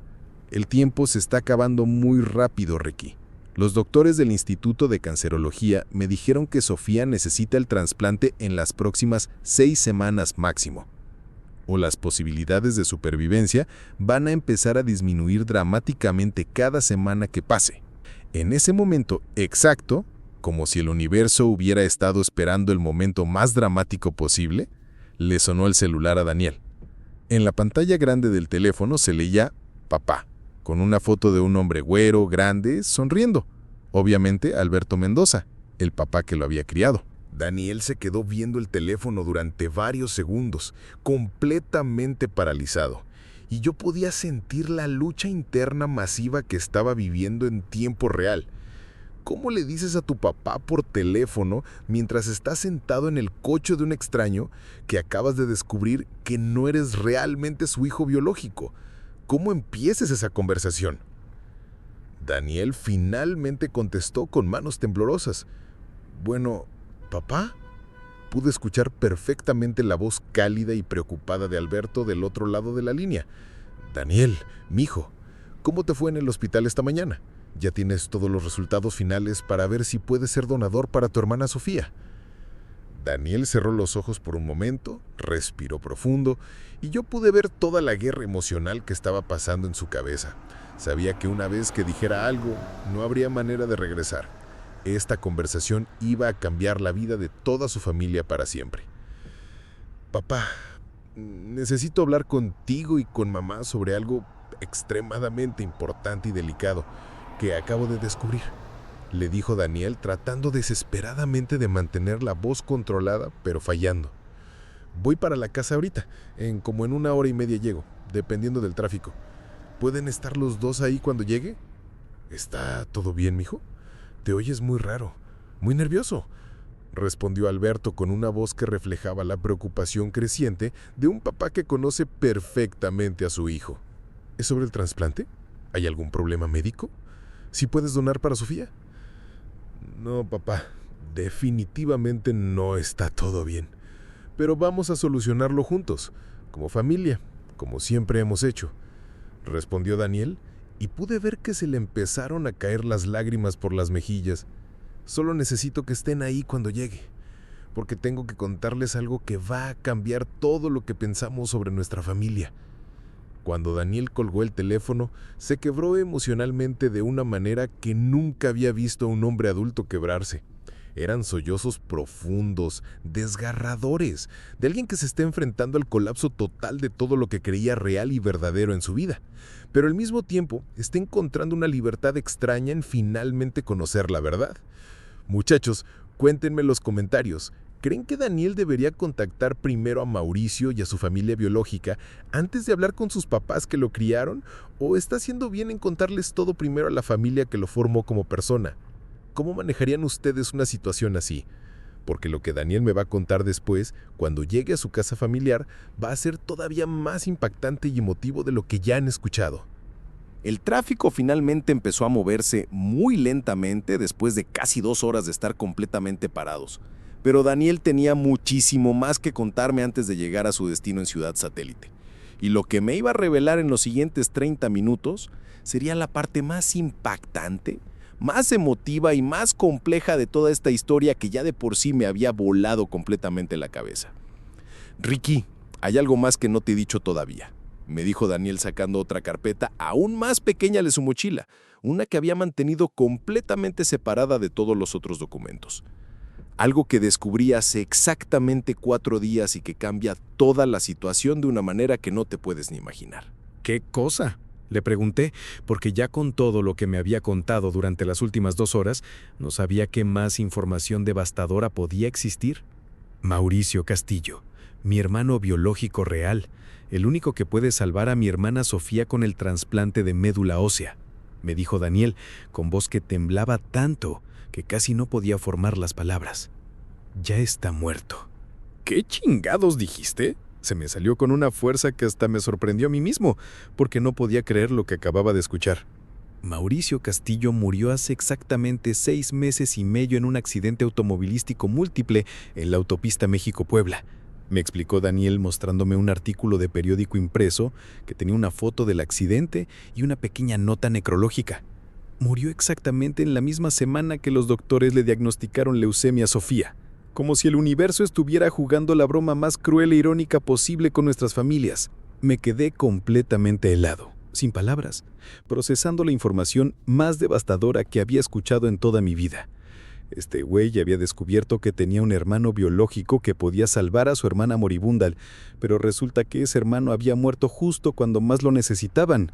[SPEAKER 2] El tiempo se está acabando muy rápido, Ricky. Los doctores del Instituto de Cancerología me dijeron que Sofía necesita el trasplante en las próximas 6 semanas máximo. O las posibilidades de supervivencia van a empezar a disminuir dramáticamente cada semana que pase. En ese momento exacto, como si el universo hubiera estado esperando el momento más dramático posible, le sonó el celular a Daniel. En la pantalla grande del teléfono se leía «Papá», con una foto de un hombre güero, grande, sonriendo. Obviamente Alberto Mendoza, el papá que lo había criado.
[SPEAKER 1] Daniel se quedó viendo el teléfono durante varios segundos, completamente paralizado, y yo podía sentir la lucha interna masiva que estaba viviendo en tiempo real. ¿Cómo le dices a tu papá por teléfono mientras estás sentado en el coche de un extraño que acabas de descubrir que no eres realmente su hijo biológico? ¿Cómo empiezas esa conversación? Daniel finalmente contestó con manos temblorosas. Bueno, ¿papá? Pude escuchar perfectamente la voz cálida y preocupada de Alberto del otro lado de la línea. Daniel, mijo, ¿cómo te fue en el hospital esta mañana? ¿Ya tienes todos los resultados finales para ver si puedes ser donador para tu hermana Sofía? Daniel cerró los ojos por un momento, respiró profundo, y yo pude ver toda la guerra emocional que estaba pasando en su cabeza. Sabía que una vez que dijera algo, no habría manera de regresar. Esta conversación iba a cambiar la vida de toda su familia para siempre. Papá, necesito hablar contigo y con mamá sobre algo extremadamente importante y delicado que acabo de descubrir, le dijo Daniel, tratando desesperadamente de mantener la voz controlada, pero fallando. Voy para la casa ahorita, como en 1 hora y media llego, dependiendo del tráfico. ¿Pueden estar los dos ahí cuando llegue? ¿Está todo bien, mijo? Te oyes muy raro, muy nervioso, respondió Alberto con una voz que reflejaba la preocupación creciente de un papá que conoce perfectamente a su hijo. ¿Es sobre el trasplante? ¿Hay algún problema médico? ¿Sí puedes donar para Sofía? No, papá, definitivamente no está todo bien. Pero vamos a solucionarlo juntos, como familia, como siempre hemos hecho, respondió Daniel, y pude ver que se le empezaron a caer las lágrimas por las mejillas. Solo necesito que estén ahí cuando llegue, porque tengo que contarles algo que va a cambiar todo lo que pensamos sobre nuestra familia. Cuando Daniel colgó el teléfono, se quebró emocionalmente de una manera que nunca había visto a un hombre adulto quebrarse. Eran sollozos profundos, desgarradores, de alguien que se está enfrentando al colapso total de todo lo que creía real y verdadero en su vida, pero al mismo tiempo está encontrando una libertad extraña en finalmente conocer la verdad. Muchachos, cuéntenme en los comentarios. ¿Creen que Daniel debería contactar primero a Mauricio y a su familia biológica antes de hablar con sus papás que lo criaron? ¿O está haciendo bien en contarles todo primero a la familia que lo formó como persona? ¿Cómo manejarían ustedes una situación así? Porque lo que Daniel me va a contar después, cuando llegue a su casa familiar, va a ser todavía más impactante y emotivo de lo que ya han escuchado.
[SPEAKER 6] El tráfico finalmente empezó a moverse muy lentamente después de casi 2 horas de estar completamente parados. Pero Daniel tenía muchísimo más que contarme antes de llegar a su destino en Ciudad Satélite. Y lo que me iba a revelar en los siguientes 30 minutos sería la parte más impactante, más emotiva y más compleja de toda esta historia que ya de por sí me había volado completamente la cabeza. Ricky, hay algo más que no te he dicho todavía, me dijo Daniel sacando otra carpeta aún más pequeña de su mochila, una que había mantenido completamente separada de todos los otros documentos. Algo que descubrí hace exactamente 4 días y que cambia toda la situación de una manera que no te puedes ni imaginar.
[SPEAKER 4] ¿Qué cosa? Le pregunté, porque ya con todo lo que me había contado durante las últimas 2 horas, no sabía qué más información devastadora podía existir. Mauricio Castillo, mi hermano biológico real, el único que puede salvar a mi hermana Sofía con el trasplante de médula ósea, me dijo Daniel, con voz que temblaba tanto que casi no podía formar las palabras. Ya está muerto. ¿Qué chingados dijiste? Se me salió con una fuerza que hasta me sorprendió a mí mismo, porque no podía creer lo que acababa de escuchar. Mauricio Castillo murió hace exactamente 6 meses y medio en un accidente automovilístico múltiple en la autopista México-Puebla. Me explicó Daniel mostrándome un artículo de periódico impreso que tenía una foto del accidente y una pequeña nota necrológica. Murió exactamente en la misma semana que los doctores le diagnosticaron leucemia a Sofía, como si el universo estuviera jugando la broma más cruel e irónica posible con nuestras familias. Me quedé completamente helado, sin palabras, procesando la información más devastadora que había escuchado en toda mi vida. Este güey había descubierto que tenía un hermano biológico que podía salvar a su hermana moribunda, pero resulta que ese hermano había muerto justo cuando más lo necesitaban.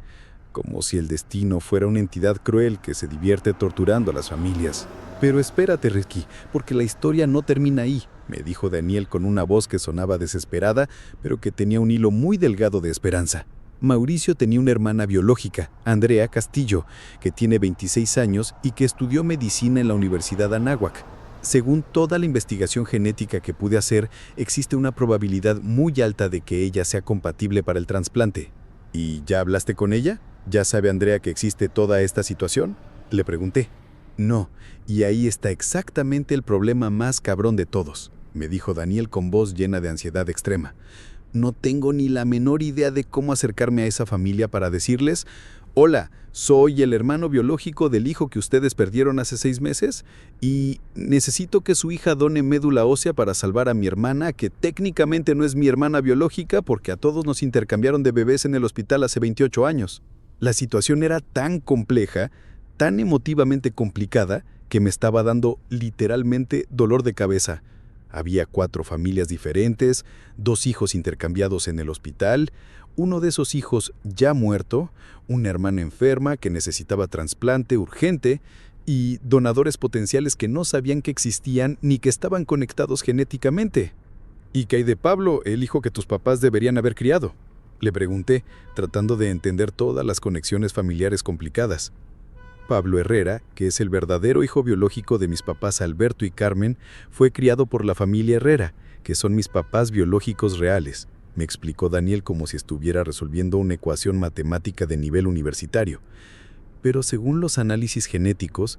[SPEAKER 3] como si el destino fuera una entidad cruel que se divierte torturando a las familias. Pero espérate, Ricky, porque la historia no termina ahí, me dijo Daniel con una voz que sonaba desesperada, pero que tenía un hilo muy delgado de esperanza. Mauricio tenía una hermana biológica, Andrea Castillo, que tiene 26 años y que estudió medicina en la Universidad Anáhuac. Según toda la investigación genética que pude hacer, existe una probabilidad muy alta de que ella sea compatible para el trasplante. ¿Y ya hablaste con ella? ¿Ya sabe Andrea que existe toda esta situación?, le pregunté. No, y ahí está exactamente el problema más cabrón de todos, me dijo Daniel con voz llena de ansiedad extrema. No tengo ni la menor idea de cómo acercarme a esa familia para decirles: hola, soy el hermano biológico del hijo que ustedes perdieron hace 6 meses y necesito que su hija done médula ósea para salvar a mi hermana, que técnicamente no es mi hermana biológica porque a todos nos intercambiaron de bebés en el hospital hace 28 años. La situación era tan compleja, tan emotivamente complicada, que me estaba dando literalmente dolor de cabeza. Había 4 familias diferentes, 2 hijos intercambiados en el hospital, uno de esos hijos ya muerto, una hermana enferma que necesitaba trasplante urgente y donadores potenciales que no sabían que existían ni que estaban conectados genéticamente. ¿Y qué hay de Pablo, el hijo que tus papás deberían haber criado?, le pregunté, tratando de entender todas las conexiones familiares complicadas. Pablo Herrera, que es el verdadero hijo biológico de mis papás Alberto y Carmen, fue criado por la familia Herrera, que son mis papás biológicos reales, me explicó Daniel como si estuviera resolviendo una ecuación matemática de nivel universitario. Pero según los análisis genéticos,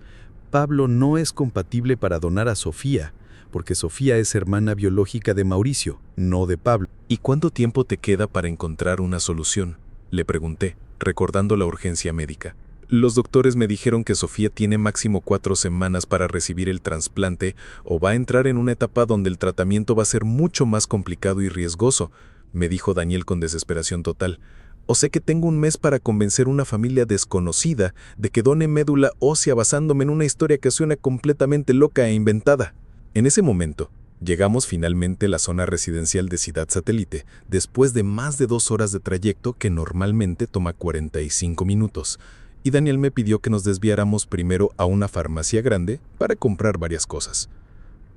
[SPEAKER 3] Pablo no es compatible para donar a Sofía, porque Sofía es hermana biológica de Mauricio, no de Pablo.
[SPEAKER 4] ¿Y cuánto tiempo te queda para encontrar una solución?, le pregunté, recordando la urgencia médica. Los doctores me dijeron que Sofía tiene máximo 4 semanas para recibir el trasplante o va a entrar en una etapa donde el tratamiento va a ser mucho más complicado y riesgoso, me dijo Daniel con desesperación total. O sé que tengo un mes para convencer a una familia desconocida de que done médula ósea basándome en una historia que suena completamente loca e inventada. En ese momento, llegamos finalmente a la zona residencial de Ciudad Satélite, después de más de 2 horas de trayecto que normalmente toma 45 minutos. Y Daniel me pidió que nos desviáramos primero a una farmacia grande para comprar varias cosas.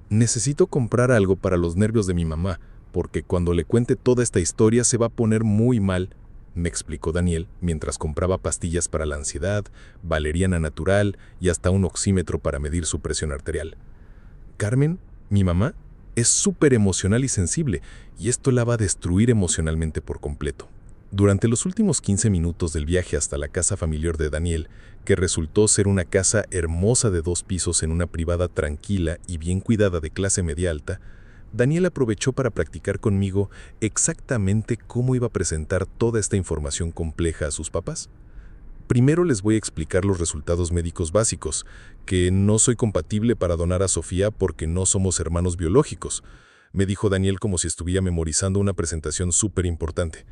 [SPEAKER 4] Necesito comprar algo para los nervios de mi mamá, porque cuando le cuente toda esta historia se va a poner muy mal, me explicó Daniel mientras compraba pastillas para la ansiedad, valeriana natural y hasta un oxímetro para medir su presión arterial. Carmen, mi mamá, es súper emocional y sensible, y esto la va a destruir emocionalmente por completo. Durante los últimos 15 minutos del viaje hasta la casa familiar de Daniel, que resultó ser una casa hermosa de 2 pisos en una privada tranquila y bien cuidada de clase media alta, Daniel aprovechó para practicar conmigo exactamente cómo iba a presentar toda esta información compleja a sus papás. Primero les voy a explicar los resultados médicos básicos, que no soy compatible para donar a Sofía porque no somos hermanos biológicos, me dijo Daniel como si estuviera memorizando una presentación súper importante.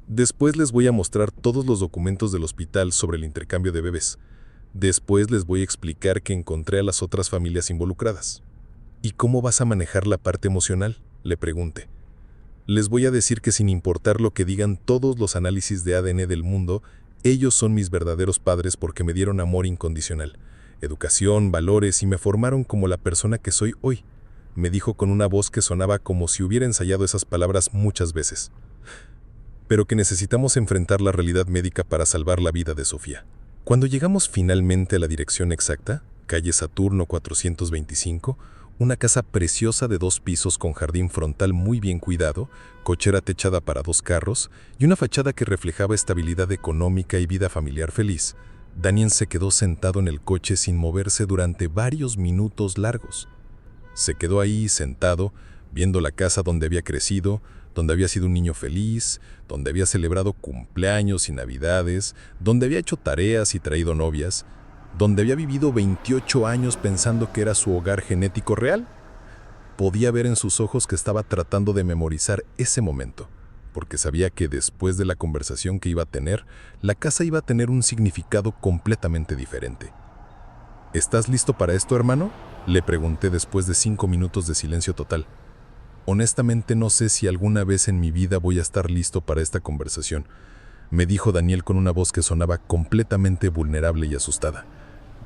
[SPEAKER 4] Después les voy a mostrar todos los documentos del hospital sobre el intercambio de bebés. Después les voy a explicar que encontré a las otras familias involucradas. ¿Y cómo vas a manejar la parte emocional?, le pregunté. Les voy a decir que sin importar lo que digan todos los análisis de ADN del mundo, ellos son mis verdaderos padres porque me dieron amor incondicional, educación, valores y me formaron como la persona que soy hoy, me dijo con una voz que sonaba como si hubiera ensayado esas palabras muchas veces. Pero que necesitamos enfrentar la realidad médica para salvar la vida de Sofía. Cuando llegamos finalmente a la dirección exacta, calle Saturno 425, una casa preciosa de 2 pisos con jardín frontal muy bien cuidado, cochera techada para 2 carros y una fachada que reflejaba estabilidad económica y vida familiar feliz, Daniel se quedó sentado en el coche sin moverse durante varios minutos largos. Se quedó ahí sentado, viendo la casa donde había crecido, donde había sido un niño feliz, donde había celebrado cumpleaños y navidades, donde había hecho tareas y traído novias, donde había vivido 28 años pensando que era su hogar genético real. Podía ver en sus ojos que estaba tratando de memorizar ese momento, porque sabía que después de la conversación que iba a tener, la casa iba a tener un significado completamente diferente. ¿Estás listo para esto, hermano?, le pregunté después de 5 minutos de silencio total. Honestamente no sé si alguna vez en mi vida voy a estar listo para esta conversación.
[SPEAKER 2] me dijo Daniel con una voz que sonaba completamente vulnerable y asustada.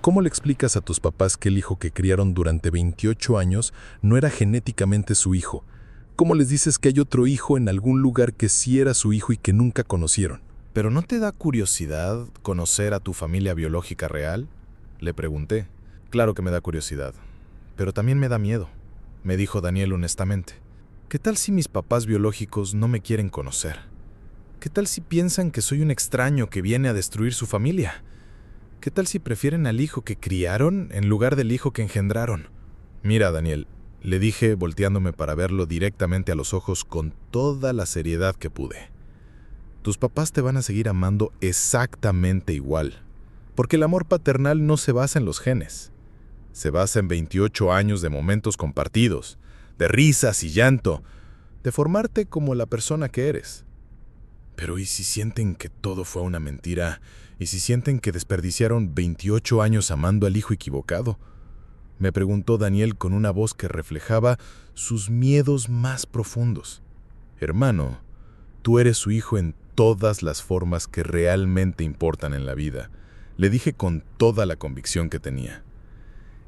[SPEAKER 2] ¿Cómo le explicas a tus papás que el hijo que criaron durante 28 años no era genéticamente su hijo? ¿Cómo les dices que hay otro hijo en algún lugar que sí era su hijo y que nunca conocieron?
[SPEAKER 3] ¿Pero no te da curiosidad conocer a tu familia biológica real? Le pregunté. Claro que me da curiosidad, pero también me da miedo, me dijo Daniel honestamente. ¿Qué tal si mis papás biológicos no me quieren conocer? ¿Qué tal si piensan que soy un extraño que viene a destruir su familia? ¿Qué tal si prefieren al hijo que criaron en lugar del hijo que engendraron? Mira, Daniel, le dije volteándome para verlo directamente a los ojos con toda la seriedad que pude. Tus papás te van a seguir amando exactamente igual, porque el amor paternal no se basa en los genes. Se basa en 28 años de momentos compartidos, de risas y llanto, de formarte como la persona que eres. Pero ¿y si sienten que todo fue una mentira? ¿Y si sienten que desperdiciaron 28 años amando al hijo equivocado? Me preguntó Daniel con una voz que reflejaba sus miedos más profundos. Hermano, tú eres su hijo en todas las formas que realmente importan en la vida, le dije con toda la convicción que tenía.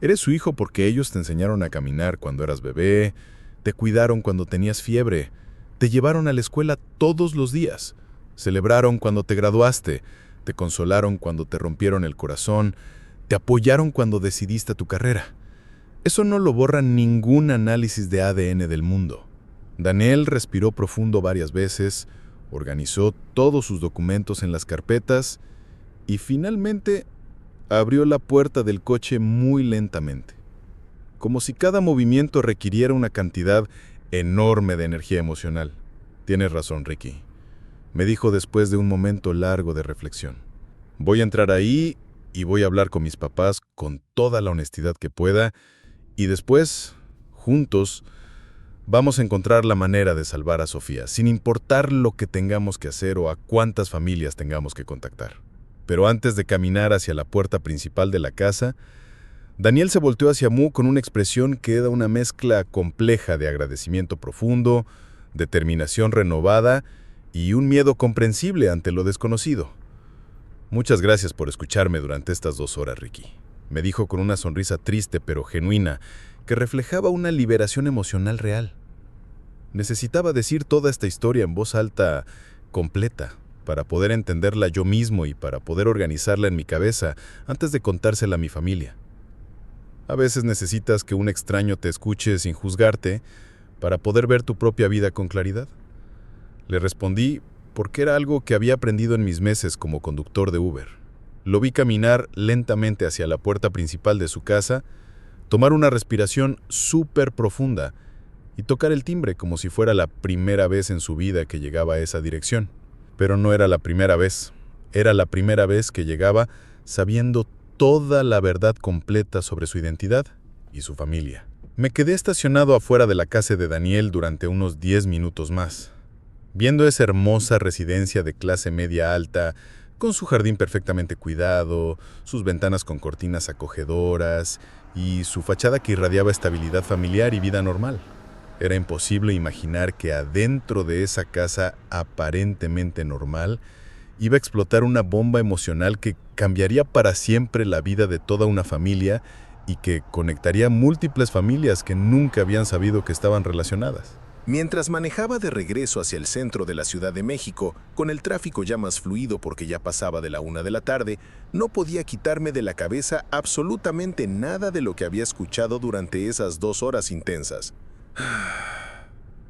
[SPEAKER 3] Eres su hijo porque ellos te enseñaron a caminar cuando eras bebé, te cuidaron cuando tenías fiebre, te llevaron a la escuela todos los días, celebraron cuando te graduaste, te consolaron cuando te rompieron el corazón, te apoyaron cuando decidiste tu carrera. Eso no lo borra ningún análisis de ADN del mundo. Daniel respiró profundo varias veces, organizó todos sus documentos en las carpetas y finalmente abrió la puerta del coche muy lentamente, como si cada movimiento requiriera una cantidad enorme de energía emocional. Tienes razón, Ricky, me dijo después de un momento largo de reflexión. Voy a entrar ahí y voy a hablar con mis papás con toda la honestidad que pueda y después, juntos, vamos a encontrar la manera de salvar a Sofía, sin importar lo que tengamos que hacer o a cuántas familias tengamos que contactar. Pero antes de caminar hacia la puerta principal de la casa, Daniel se volteó hacia Mu con una expresión que era una mezcla compleja de agradecimiento profundo, determinación renovada y un miedo comprensible ante lo desconocido. Muchas gracias por escucharme durante estas 2 horas, Ricky, me dijo con una sonrisa triste pero genuina, que reflejaba una liberación emocional real. Necesitaba decir toda esta historia en voz alta, completa, para poder entenderla yo mismo y para poder organizarla en mi cabeza antes de contársela a mi familia. A veces necesitas que un extraño te escuche sin juzgarte para poder ver tu propia vida con claridad. Le respondí porque era algo que había aprendido en mis meses como conductor de Uber. Lo vi caminar lentamente hacia la puerta principal de su casa, tomar una respiración súper profunda y tocar el timbre como si fuera la primera vez en su vida que llegaba a esa dirección. Pero no era la primera vez. Era la primera vez que llegaba sabiendo toda la verdad completa sobre su identidad y su familia. Me quedé estacionado afuera de la casa de Daniel durante unos 10 minutos más, viendo esa hermosa residencia de clase media alta, con su jardín perfectamente cuidado, sus ventanas con cortinas acogedoras y su fachada que irradiaba estabilidad familiar y vida normal. Era imposible imaginar que adentro de esa casa aparentemente normal iba a explotar una bomba emocional que cambiaría para siempre la vida de toda una familia y que conectaría múltiples familias que nunca habían sabido que estaban relacionadas.
[SPEAKER 5] Mientras manejaba de regreso hacia el centro de la Ciudad de México, con el tráfico ya más fluido porque ya pasaba de la 1 de la tarde, no podía quitarme de la cabeza absolutamente nada de lo que había escuchado durante esas 2 horas intensas.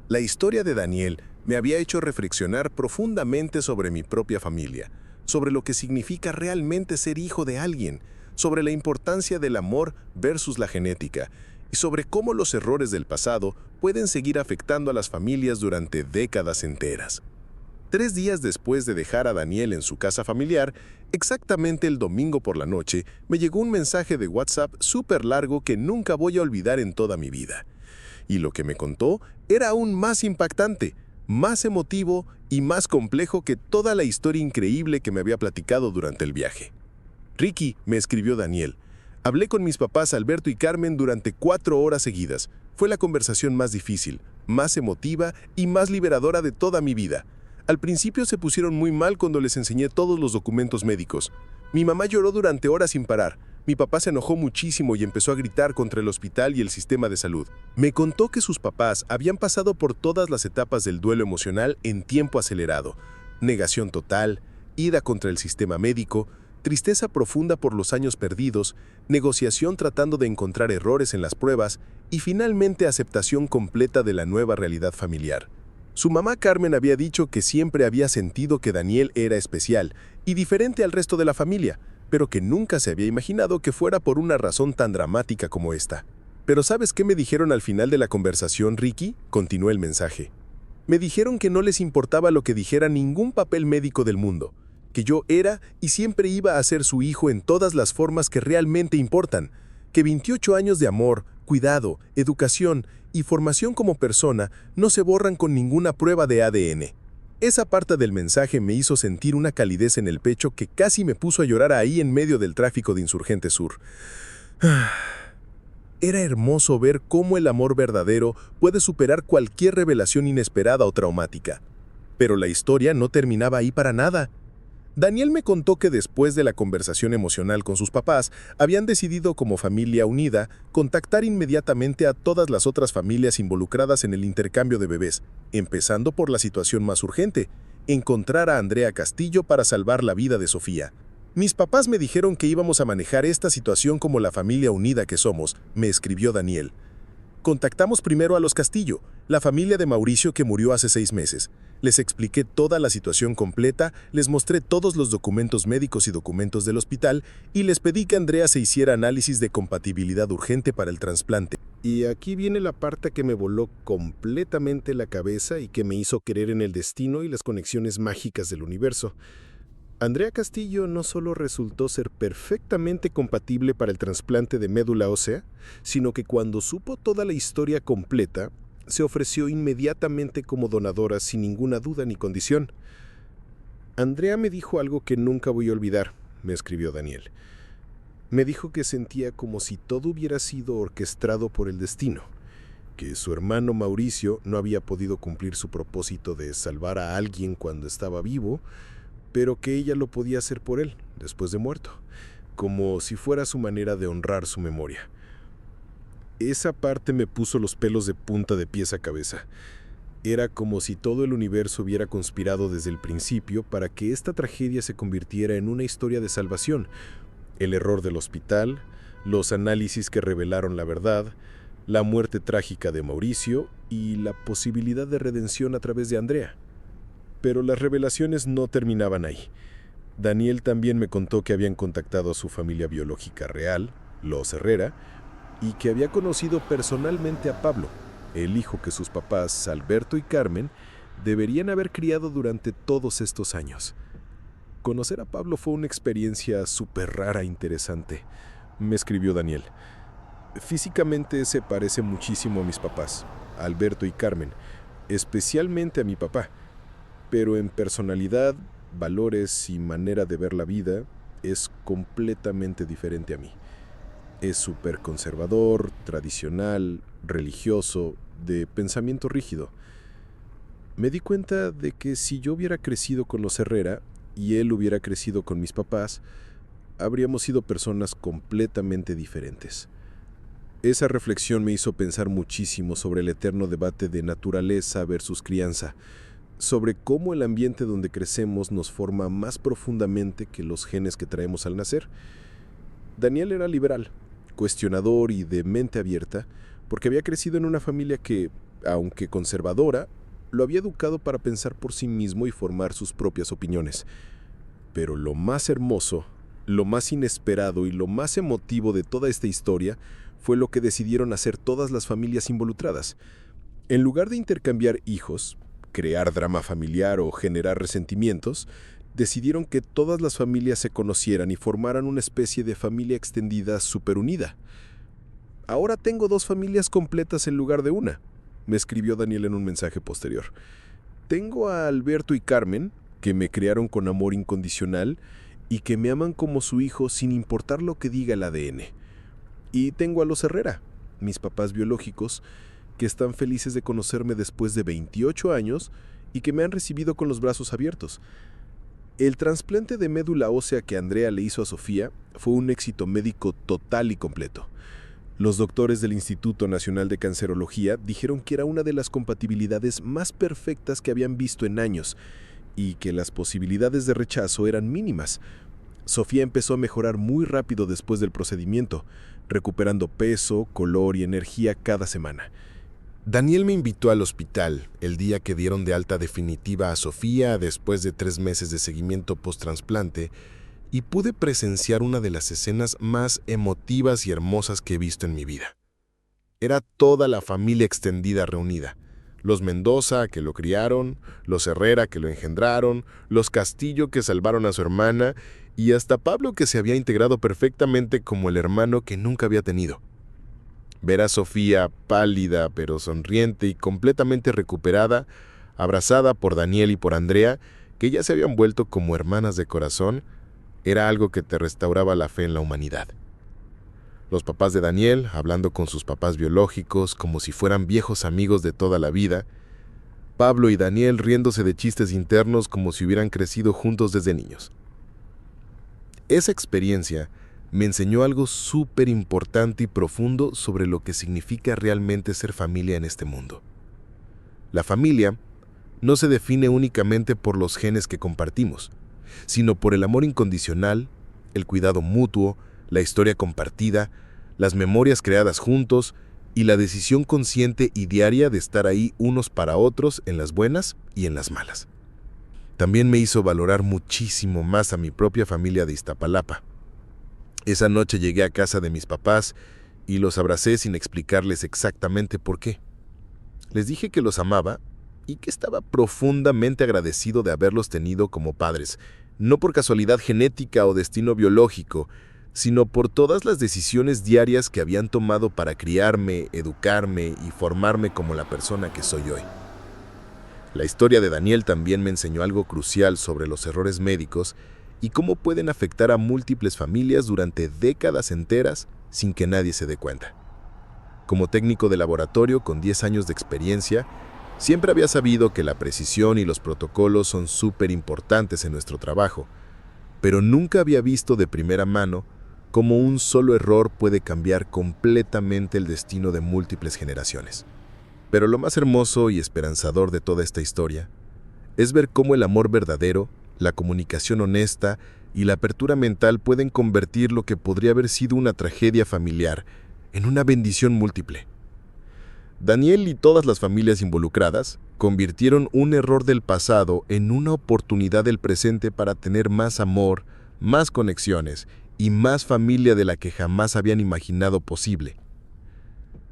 [SPEAKER 5] La historia de Daniel me había hecho reflexionar profundamente sobre mi propia familia, sobre lo que significa realmente ser hijo de alguien, sobre la importancia del amor versus la genética, y sobre cómo los errores del pasado pueden seguir afectando a las familias durante décadas enteras. 3 días después de dejar a Daniel en su casa familiar, exactamente el domingo por la noche, me llegó un mensaje de WhatsApp súper largo que nunca voy a olvidar en toda mi vida. Y lo que me contó era aún más impactante, más emotivo y más complejo que toda la historia increíble que me había platicado durante el viaje. Ricky, me escribió Daniel, hablé con mis papás Alberto y Carmen durante 4 horas seguidas. Fue la conversación más difícil, más emotiva y más liberadora de toda mi vida.
[SPEAKER 2] Al principio se pusieron muy mal cuando les enseñé todos los documentos médicos. Mi mamá lloró durante horas sin parar. Mi papá se enojó muchísimo y empezó a gritar contra el hospital y el sistema de salud. Me contó que sus papás habían pasado por todas las etapas del duelo emocional en tiempo acelerado. Negación total, ira contra el sistema médico, tristeza profunda por los años perdidos, negociación tratando de encontrar errores en las pruebas y finalmente aceptación completa de la nueva realidad familiar. Su mamá Carmen había dicho que siempre había sentido que Daniel era especial y diferente al resto de la familia, pero que nunca se había imaginado que fuera por una razón tan dramática como esta. ¿Pero sabes qué me dijeron al final de la conversación, Ricky? Continuó el mensaje. Me dijeron que no les importaba lo que dijera ningún papel médico del mundo, que yo era y siempre iba a ser su hijo en todas las formas que realmente importan, que 28 años de amor, cuidado, educación y formación como persona no se borran con ninguna prueba de ADN. Esa parte del mensaje me hizo sentir una calidez en el pecho que casi me puso a llorar ahí en medio del tráfico de Insurgente Sur. Era hermoso ver cómo el amor verdadero puede superar cualquier revelación inesperada o traumática. Pero la historia no terminaba ahí para nada. Daniel me contó que después de la conversación emocional con sus papás, habían decidido como familia unida contactar inmediatamente a todas las otras familias involucradas en el intercambio de bebés, empezando por la situación más urgente, encontrar a Andrea Castillo para salvar la vida de Sofía. Mis papás me dijeron que íbamos a manejar esta situación como la familia unida que somos, me escribió Daniel. Contactamos primero a los Castillo, la familia de Mauricio que murió hace 6 meses. Les expliqué toda la situación completa, les mostré todos los documentos médicos y documentos del hospital y les pedí que Andrea se hiciera análisis de compatibilidad urgente para el trasplante.
[SPEAKER 7] Y aquí viene la parte que me voló completamente la cabeza y que me hizo creer en el destino y las conexiones mágicas del universo. Andrea Castillo no solo resultó ser perfectamente compatible para el trasplante de médula ósea, sino que cuando supo toda la historia completa, se ofreció inmediatamente como donadora sin ninguna duda ni condición. Andrea me dijo algo que nunca voy a olvidar, me escribió Daniel. Me dijo que sentía como si todo hubiera sido orquestado por el destino, que su hermano Mauricio no había podido cumplir su propósito de salvar a alguien cuando estaba vivo, pero que ella lo podía hacer por él, después de muerto, como si fuera su manera de honrar su memoria. Esa parte me puso los pelos de punta de pies a cabeza. Era como si todo el universo hubiera conspirado desde el principio para que esta tragedia se convirtiera en una historia de salvación. El error del hospital, los análisis que revelaron la verdad, la muerte trágica de Mauricio y la posibilidad de redención a través de Andrea. Pero las revelaciones no terminaban ahí. Daniel también me contó que habían contactado a su familia biológica real, los Herrera, y que había conocido personalmente a Pablo, el hijo que sus papás, Alberto y Carmen, deberían haber criado durante todos estos años. Conocer a Pablo fue una experiencia súper rara e interesante, me escribió Daniel. Físicamente se parece muchísimo a mis papás, a Alberto y Carmen, especialmente a mi papá, pero en personalidad, valores y manera de ver la vida es completamente diferente a mí. Es súper conservador, tradicional, religioso, de pensamiento rígido. Me di cuenta de que si yo hubiera crecido con los Herrera y él hubiera crecido con mis papás, habríamos sido personas completamente diferentes. Esa reflexión me hizo pensar muchísimo sobre el eterno debate de naturaleza versus crianza, sobre cómo el ambiente donde crecemos nos forma más profundamente que los genes que traemos al nacer. Daniel era liberal, cuestionador y de mente abierta, porque había crecido en una familia que, aunque conservadora, lo había educado para pensar por sí mismo y formar sus propias opiniones. Pero lo más hermoso, lo más inesperado y lo más emotivo de toda esta historia fue lo que decidieron hacer todas las familias involucradas. En lugar de intercambiar hijos, crear drama familiar o generar resentimientos, decidieron que todas las familias se conocieran y formaran una especie de familia extendida superunida. Ahora tengo 2 familias completas en lugar de una, me escribió Daniel en un mensaje posterior. Tengo a Alberto y Carmen, que me criaron con amor incondicional y que me aman como su hijo sin importar lo que diga el ADN. Y tengo a los Herrera, mis papás biológicos, que están felices de conocerme después de 28 años
[SPEAKER 2] y que me han recibido con los brazos abiertos. El trasplante de médula ósea que Andrea le hizo a Sofía fue un éxito médico total y completo. Los doctores del Instituto Nacional de Cancerología dijeron que era una de las compatibilidades más perfectas que habían visto en años y que las posibilidades de rechazo eran mínimas. Sofía empezó a mejorar muy rápido después del procedimiento, recuperando peso, color y energía cada semana.
[SPEAKER 7] Daniel me invitó al hospital el día que dieron de alta definitiva a Sofía después de 3 meses de seguimiento post-trasplante y pude presenciar una de las escenas más emotivas y hermosas que he visto en mi vida. Era toda la familia extendida reunida. Los Mendoza, que lo criaron, los Herrera, que lo engendraron, los Castillo, que salvaron a su hermana, y hasta Pablo, que se había integrado perfectamente como el hermano que nunca había tenido. Ver a Sofía, pálida pero sonriente y completamente recuperada, abrazada por Daniel y por Andrea, que ya se habían vuelto como hermanas de corazón, era algo que te restauraba la fe en la humanidad. Los papás de Daniel, hablando con sus papás biológicos como si fueran viejos amigos de toda la vida, Pablo y Daniel riéndose de chistes internos como si hubieran crecido juntos desde niños. Esa experiencia me enseñó algo súper importante y profundo sobre lo que significa realmente ser familia en este mundo. La familia no se define únicamente por los genes que compartimos, sino por el amor incondicional, el cuidado mutuo, la historia compartida, las memorias creadas juntos y la decisión consciente y diaria de estar ahí unos para otros en las buenas y en las malas. También me hizo valorar muchísimo más a mi propia familia de Iztapalapa. Esa noche llegué a casa de mis papás y los abracé sin explicarles exactamente por qué. Les dije que los amaba y que estaba profundamente agradecido de haberlos tenido como padres, no por casualidad genética o destino biológico, sino por todas las decisiones diarias que habían tomado para criarme, educarme y formarme como la persona que soy hoy. La historia de Daniel también me enseñó algo crucial sobre los errores médicos y cómo pueden afectar a múltiples familias durante décadas enteras sin que nadie se dé cuenta. Como técnico de laboratorio con 10 años de experiencia, siempre había sabido que la precisión y los protocolos son súper importantes en nuestro trabajo, pero nunca había visto de primera mano cómo un solo error puede cambiar completamente el destino de múltiples generaciones. Pero lo más hermoso y esperanzador de toda esta historia es ver cómo el amor verdadero, la comunicación honesta y la apertura mental pueden convertir lo que podría haber sido una tragedia familiar en una bendición múltiple. Daniel y todas las familias involucradas convirtieron un error del pasado en una oportunidad del presente para tener más amor, más conexiones y más familia de la que jamás habían imaginado posible.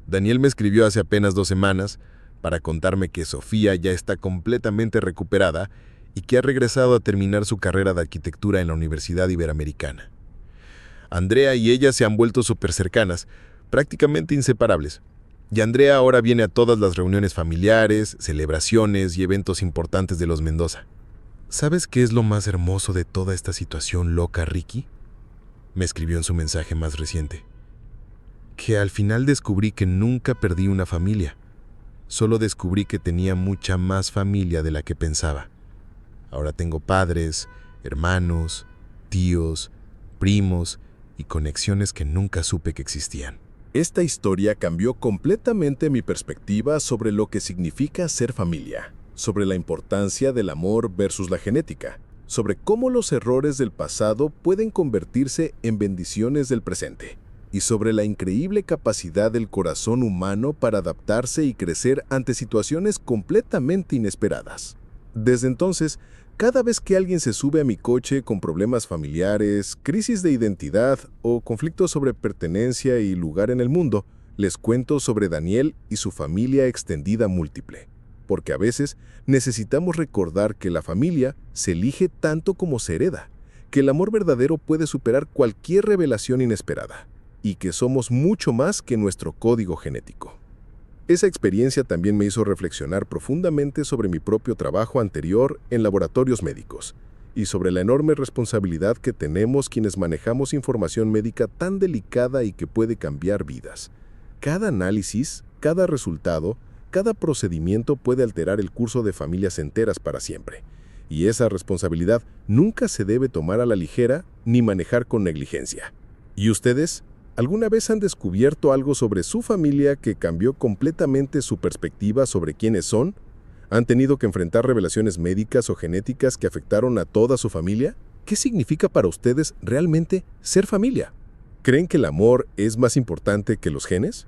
[SPEAKER 7] Daniel me escribió hace apenas 2 semanas para contarme que Sofía ya está completamente recuperada y que ha regresado a terminar su carrera de arquitectura en la Universidad Iberoamericana. Andrea y ella se han vuelto súper cercanas, prácticamente inseparables. Y Andrea ahora viene a todas las reuniones familiares, celebraciones y eventos importantes de los Mendoza. ¿Sabes qué es lo más hermoso de toda esta situación loca, Ricky? Me escribió en su mensaje más reciente. Que al final descubrí que nunca perdí una familia. Solo descubrí que tenía mucha más familia de la que pensaba. Ahora tengo padres, hermanos, tíos, primos y conexiones que nunca supe que existían.
[SPEAKER 2] Esta historia cambió completamente mi perspectiva sobre lo que significa ser familia, sobre la importancia del amor versus la genética, sobre cómo los errores del pasado pueden convertirse en bendiciones del presente, y sobre la increíble capacidad del corazón humano para adaptarse y crecer ante situaciones completamente inesperadas. Desde entonces, cada vez que alguien se sube a mi coche con problemas familiares, crisis de identidad o conflictos sobre pertenencia y lugar en el mundo, les cuento sobre Daniel y su familia extendida múltiple. Porque a veces necesitamos recordar que la familia se elige tanto como se hereda, que el amor verdadero puede superar cualquier revelación inesperada, y que somos mucho más que nuestro código genético. Esa experiencia también me hizo reflexionar profundamente sobre mi propio trabajo anterior en laboratorios médicos y sobre la enorme responsabilidad que tenemos quienes manejamos información médica tan delicada y que puede cambiar vidas. Cada análisis, cada resultado, cada procedimiento puede alterar el curso de familias enteras para siempre. Y esa responsabilidad nunca se debe tomar a la ligera ni manejar con negligencia. ¿Y ustedes? ¿Alguna vez han descubierto algo sobre su familia que cambió completamente su perspectiva sobre quiénes son? ¿Han tenido que enfrentar revelaciones médicas o genéticas que afectaron a toda su familia? ¿Qué significa para ustedes realmente ser familia? ¿Creen que el amor es más importante que los genes?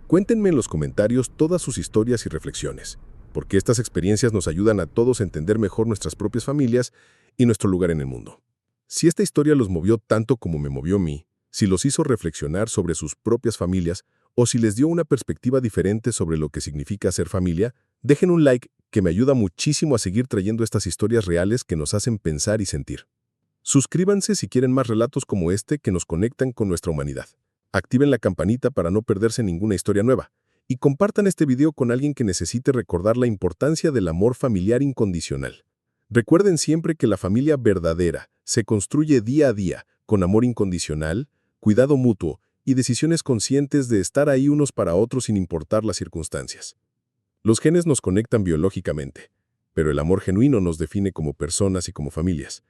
[SPEAKER 2] Cuéntenme en los comentarios todas sus historias y reflexiones, porque estas experiencias nos ayudan a todos a entender mejor nuestras propias familias y nuestro lugar en el mundo. Si esta historia los movió tanto como me movió a mí, si los hizo reflexionar sobre sus propias familias o si les dio una perspectiva diferente sobre lo que significa ser familia, dejen un like que me ayuda muchísimo a seguir trayendo estas historias reales que nos hacen pensar y sentir. Suscríbanse si quieren más relatos como este que nos conectan con nuestra humanidad. Activen la campanita para no perderse ninguna historia nueva. Y compartan este video con alguien que necesite recordar la importancia del amor familiar incondicional. Recuerden siempre que la familia verdadera se construye día a día con amor incondicional, cuidado mutuo y decisiones conscientes de estar ahí unos para otros sin importar las circunstancias. Los genes nos conectan biológicamente, pero el amor genuino nos define como personas y como familias.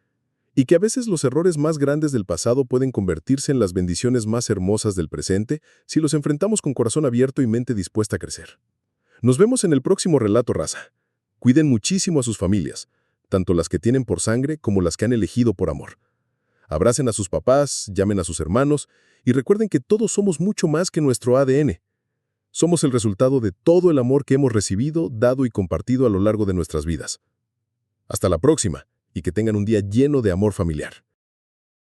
[SPEAKER 2] Y que a veces los errores más grandes del pasado pueden convertirse en las bendiciones más hermosas del presente si los enfrentamos con corazón abierto y mente dispuesta a crecer. Nos vemos en el próximo relato, raza. Cuiden muchísimo a sus familias, tanto las que tienen por sangre como las que han elegido por amor. Abracen a sus papás, llamen a sus hermanos y recuerden que todos somos mucho más que nuestro ADN. Somos el resultado de todo el amor que hemos recibido, dado y compartido a lo largo de nuestras vidas. Hasta la próxima. Y que tengan un día lleno de amor familiar.